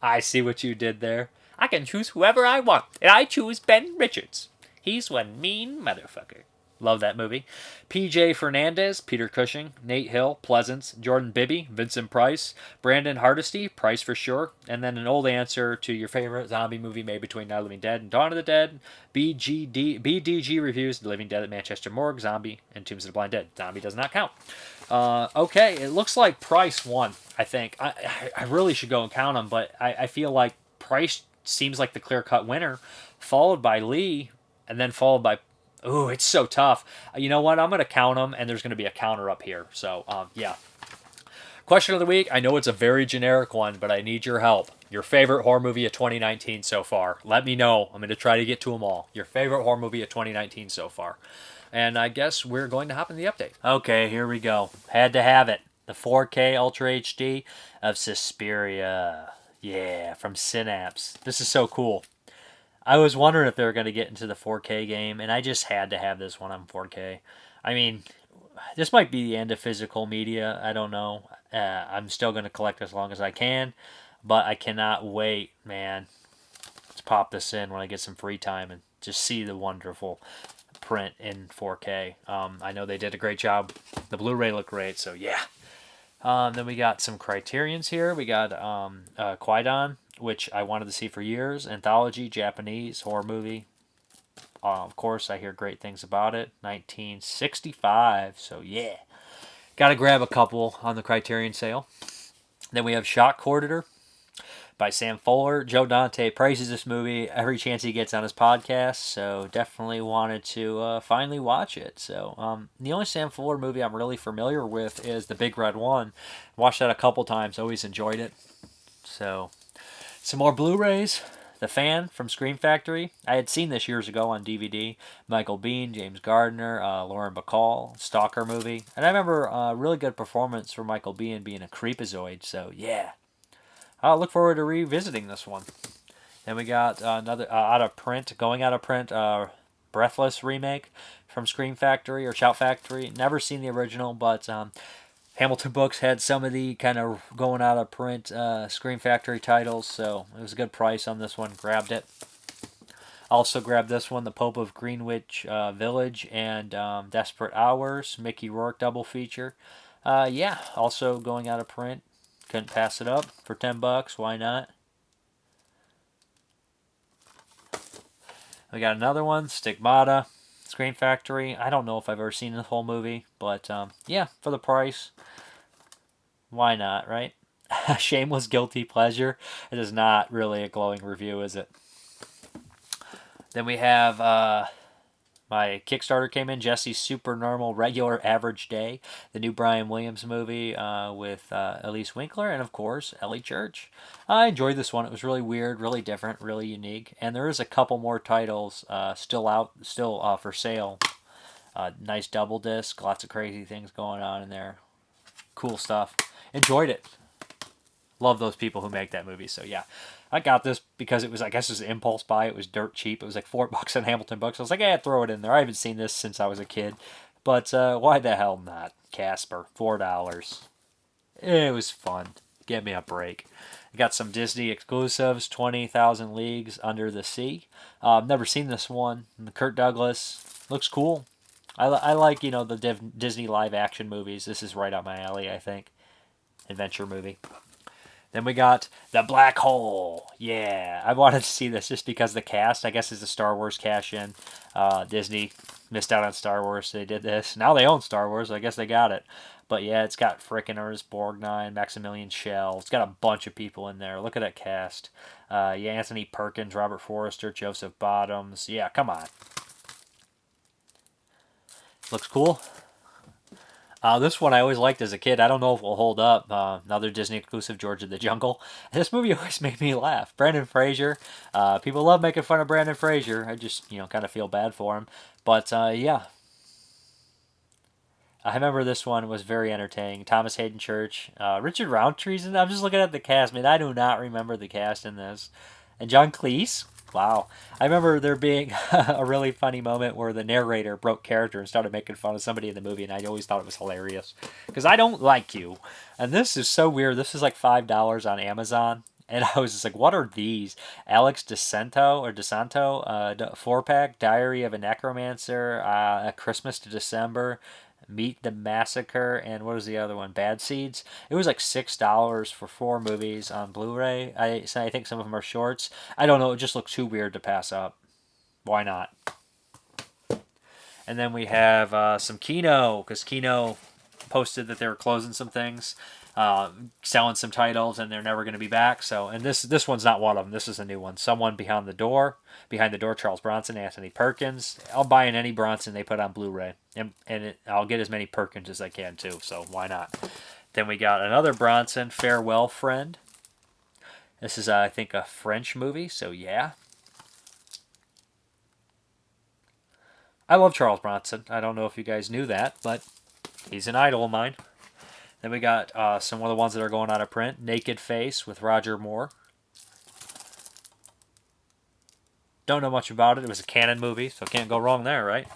I see what you did there. I can choose whoever I want, and I choose Ben Richards. He's one mean motherfucker. Love that movie. PJ Fernandez, Peter Cushing, Nate Hill, Pleasence, Jordan Bibby, Vincent Price, Brandon Hardesty, Price for sure, and then an old answer to your favorite zombie movie made between Night of the Living Dead and Dawn of the Dead. BDG reviews The Living Dead at Manchester Morgue, Zombie, and Tombs of the Blind Dead. Zombie does not count. Okay, it looks like Price won, I think. I really should go and count them, but I feel like Price seems like the clear-cut winner, followed by Lee, and then followed by... Ooh, it's so tough. You know what? I'm going to count them, and there's going to be a counter up here. So, yeah. Question of the week. I know it's a very generic one, but I need your help. Your favorite horror movie of 2019 so far. Let me know. I'm going to try to get to them all. Your favorite horror movie of 2019 so far. And I guess we're going to hop in the update. Okay, here we go. Had to have it. The 4K Ultra HD of Suspiria. Yeah, from Synapse. This is so cool. I was wondering if they were going to get into the 4K game, and I just had to have this one on 4K. I mean, this might be the end of physical media. I don't know. I'm still going to collect as long as I can, but I cannot wait, man. Let's pop this in when I get some free time and just see the wonderful print in 4K. I know they did a great job. The Blu-ray looked great, so yeah. Then we got some Criterions here. We got Kwaidan, which I wanted to see for years. Anthology, Japanese, horror movie. Of course, I hear great things about it. 1965, so yeah. Got to grab a couple on the Criterion sale. Then we have Shock Corridor by Sam Fuller. Joe Dante praises this movie every chance he gets on his podcast, so definitely wanted to finally watch it. So the only Sam Fuller movie I'm really familiar with is The Big Red One. Watched that a couple times, always enjoyed it. So some more Blu-rays. The Fan from Scream Factory. I had seen this years ago on DVD. Michael Biehn, James Gardner, Lauren Bacall, Stalker movie. And I remember a really good performance for Michael Biehn being a creepazoid, so yeah. I look forward to revisiting this one. Then we got another going out of print, Breathless remake from Scream Factory or Shout Factory. Never seen the original, but Hamilton Books had some of the kind of going out of print Scream Factory titles, so it was a good price on this one. Grabbed it. Also grabbed this one, The Pope of Greenwich Village and Desperate Hours, Mickey Rourke double feature. Yeah, also going out of print. Couldn't pass it up for $10. Why not? We got another one, Stigmata, Scream Factory. I don't know if I've ever seen the whole movie, but yeah, for the price, why not, right? Shameless Guilty Pleasure. It is not really a glowing review, is it? Then we have my Kickstarter came in, Jesse's Super Normal Regular Average Day, the new Brian Williams movie with Elise Winkler and, of course, Ellie Church. I enjoyed this one. It was really weird, really different, really unique. And there is a couple more titles still for sale. Nice double disc, lots of crazy things going on in there. Cool stuff. Enjoyed it. Love those people who make that movie, so yeah. I got this because it was, I guess it was an impulse buy. It was dirt cheap. It was like $4 on Hamilton Books. I was like, throw it in there. I haven't seen this since I was a kid. But why the hell not? Caspter, $4. It was fun. Give me a break. I got some Disney exclusives, 20,000 Leagues Under the Sea. Never seen this one. Kirk Douglas. Looks cool. I like, the Disney live action movies. This is right up my alley, I think. Adventure movie. Then we got The Black Hole. Yeah, I wanted to see this just because the cast, I guess, is the Star Wars cash-in. Disney missed out on Star Wars, so they did this. Now they own Star Wars, so I guess they got it. But yeah, it's got frickin' Ernest Borgnine, Maximilian Schell. It's got a bunch of people in there. Look at that cast. Anthony Perkins, Robert Forrester, Joseph Bottoms. Yeah, come on. Looks cool. This one I always liked as a kid. I don't know if it will hold up. Another Disney exclusive, George of the Jungle. This movie always made me laugh. Brendan Fraser. People love making fun of Brendan Fraser. I just, kind of feel bad for him. But, yeah. I remember this one was very entertaining. Thomas Hayden Church. Richard Roundtree's in it. I'm just looking at the cast. Man, I do not remember the cast in this. And John Cleese. Wow. I remember there being a really funny moment where the narrator broke character and started making fun of somebody in the movie, and I always thought it was hilarious. Because I don't like you. And this is so weird. This is like $5 on Amazon. And I was just like, what are these? Alex Disanto, 4-pack, Diary of a Necromancer, A Christmas to December, Meet the Massacre, and what was the other one? Bad Seeds. It was like $6 for 4 movies on Blu-ray. I think some of them are shorts. I don't know. It just looks too weird to pass up. Why not? And then we have some Kino, because Kino posted that they were closing some things, selling some titles, and they're never going to be back. So, and this one's not one of them. This is a new one. Someone Behind the Door, Charles Bronson, Anthony Perkins. I'll buy in any Bronson they put on Blu-ray, and I'll get as many Perkins as I can too. So why not? Then we got another Bronson, Farewell Friend. This is I think a French movie. So yeah. I love Charles Bronson. I don't know if you guys knew that, but he's an idol of mine. Then we got some of the ones that are going out of print. Naked Face with Roger Moore. Don't know much about it. It was a Canon movie, so can't go wrong there, right?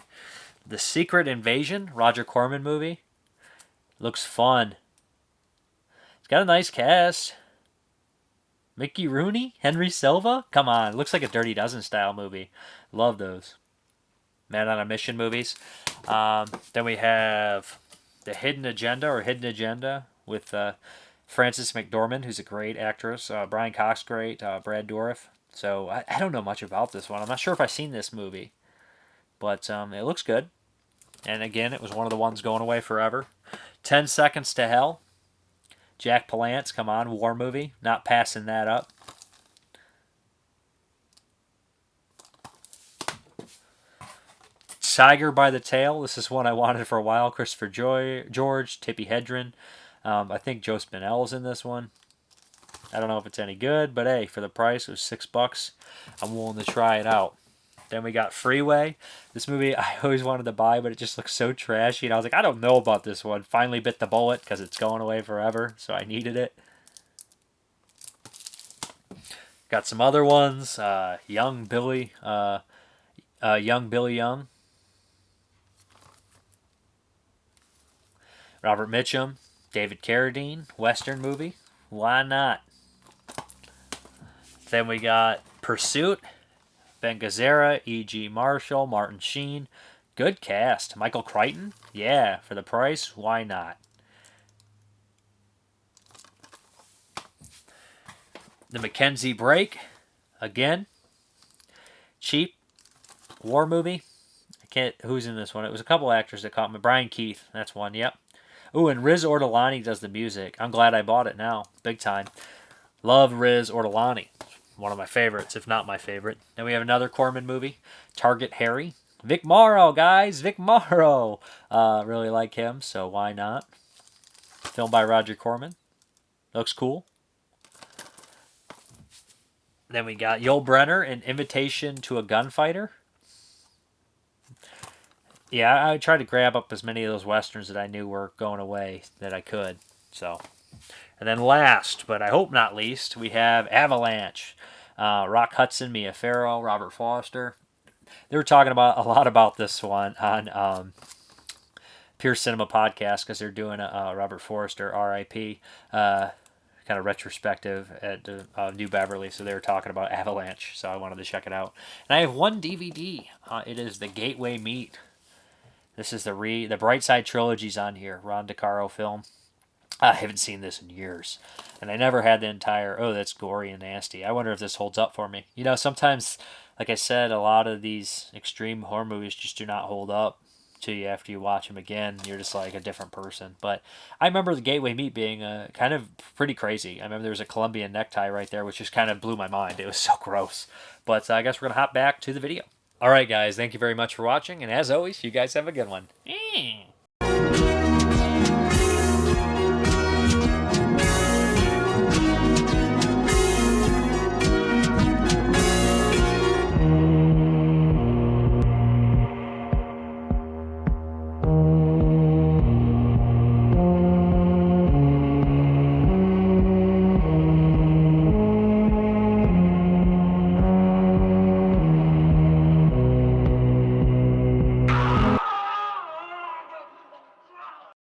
The Secret Invasion, Roger Corman movie. Looks fun. It's got a nice cast. Mickey Rooney? Henry Silva? Come on, looks like a Dirty Dozen style movie. Love those. Man on a Mission movies. Then we have The Hidden Agenda with Frances McDormand, who's a great actress. Brian Cox, great. Brad Dourif. So I don't know much about this one. I'm not sure if I've seen this movie. But it looks good. And again, it was one of the ones going away forever. 10 Seconds to Hell. Jack Palance, come on, war movie. Not passing that up. Tiger by the Tail. This is one I wanted for a while. Christopher George, Tippi Hedren. I think Joe Spinell's in this one. I don't know if it's any good, but hey, for the price, it was $6. I'm willing to try it out. Then we got Freeway. This movie I always wanted to buy, but it just looks so trashy. And I was like, I don't know about this one. Finally bit the bullet because it's going away forever, so I needed it. Got some other ones. Young Billy Young. Robert Mitchum, David Carradine, Western movie. Why not? Then we got Pursuit, Ben Gazzara, E.G. Marshall, Martin Sheen. Good cast. Michael Crichton? Yeah, for the price, why not? The Mackenzie Break, again. Cheap war movie. Who's in this one? It was a couple actors that caught me. Brian Keith, that's one, yep. Ooh, and Riz Ortolani does the music. I'm glad I bought it now. Big time. Love Riz Ortolani. One of my favorites, if not my favorite. Then we have another Corman movie. Target Harry. Vic Morrow, guys. Vic Morrow. Really like him, so why not? Filmed by Roger Corman. Looks cool. Then we got Yul Brynner, An Invitation to a Gunfighter. Yeah, I tried to grab up as many of those westerns that I knew were going away that I could. So, and then last, but I hope not least, we have Avalanche. Rock Hudson, Mia Farrow, Robert Foster. They were talking about a lot about this one on Pure Cinema Podcast because they're doing a Robert Forster R.I.P. Kind of retrospective at New Beverly. So they were talking about Avalanche, so I wanted to check it out. And I have one DVD. It is the Gateway Meet. This is the Bright Side Trilogy's on here. Ron DeCaro film. I haven't seen this in years. And I never had the entire, oh, that's gory and nasty. I wonder if this holds up for me. You know, sometimes, like I said, a lot of these extreme horror movies just do not hold up to you after you watch them again. You're just like a different person. But I remember the Gateway Meet being kind of pretty crazy. I remember there was a Colombian necktie right there, which just kind of blew my mind. It was so gross. But I guess we're going to hop back to the video. All right, guys, thank you very much for watching. And as always, you guys have a good one.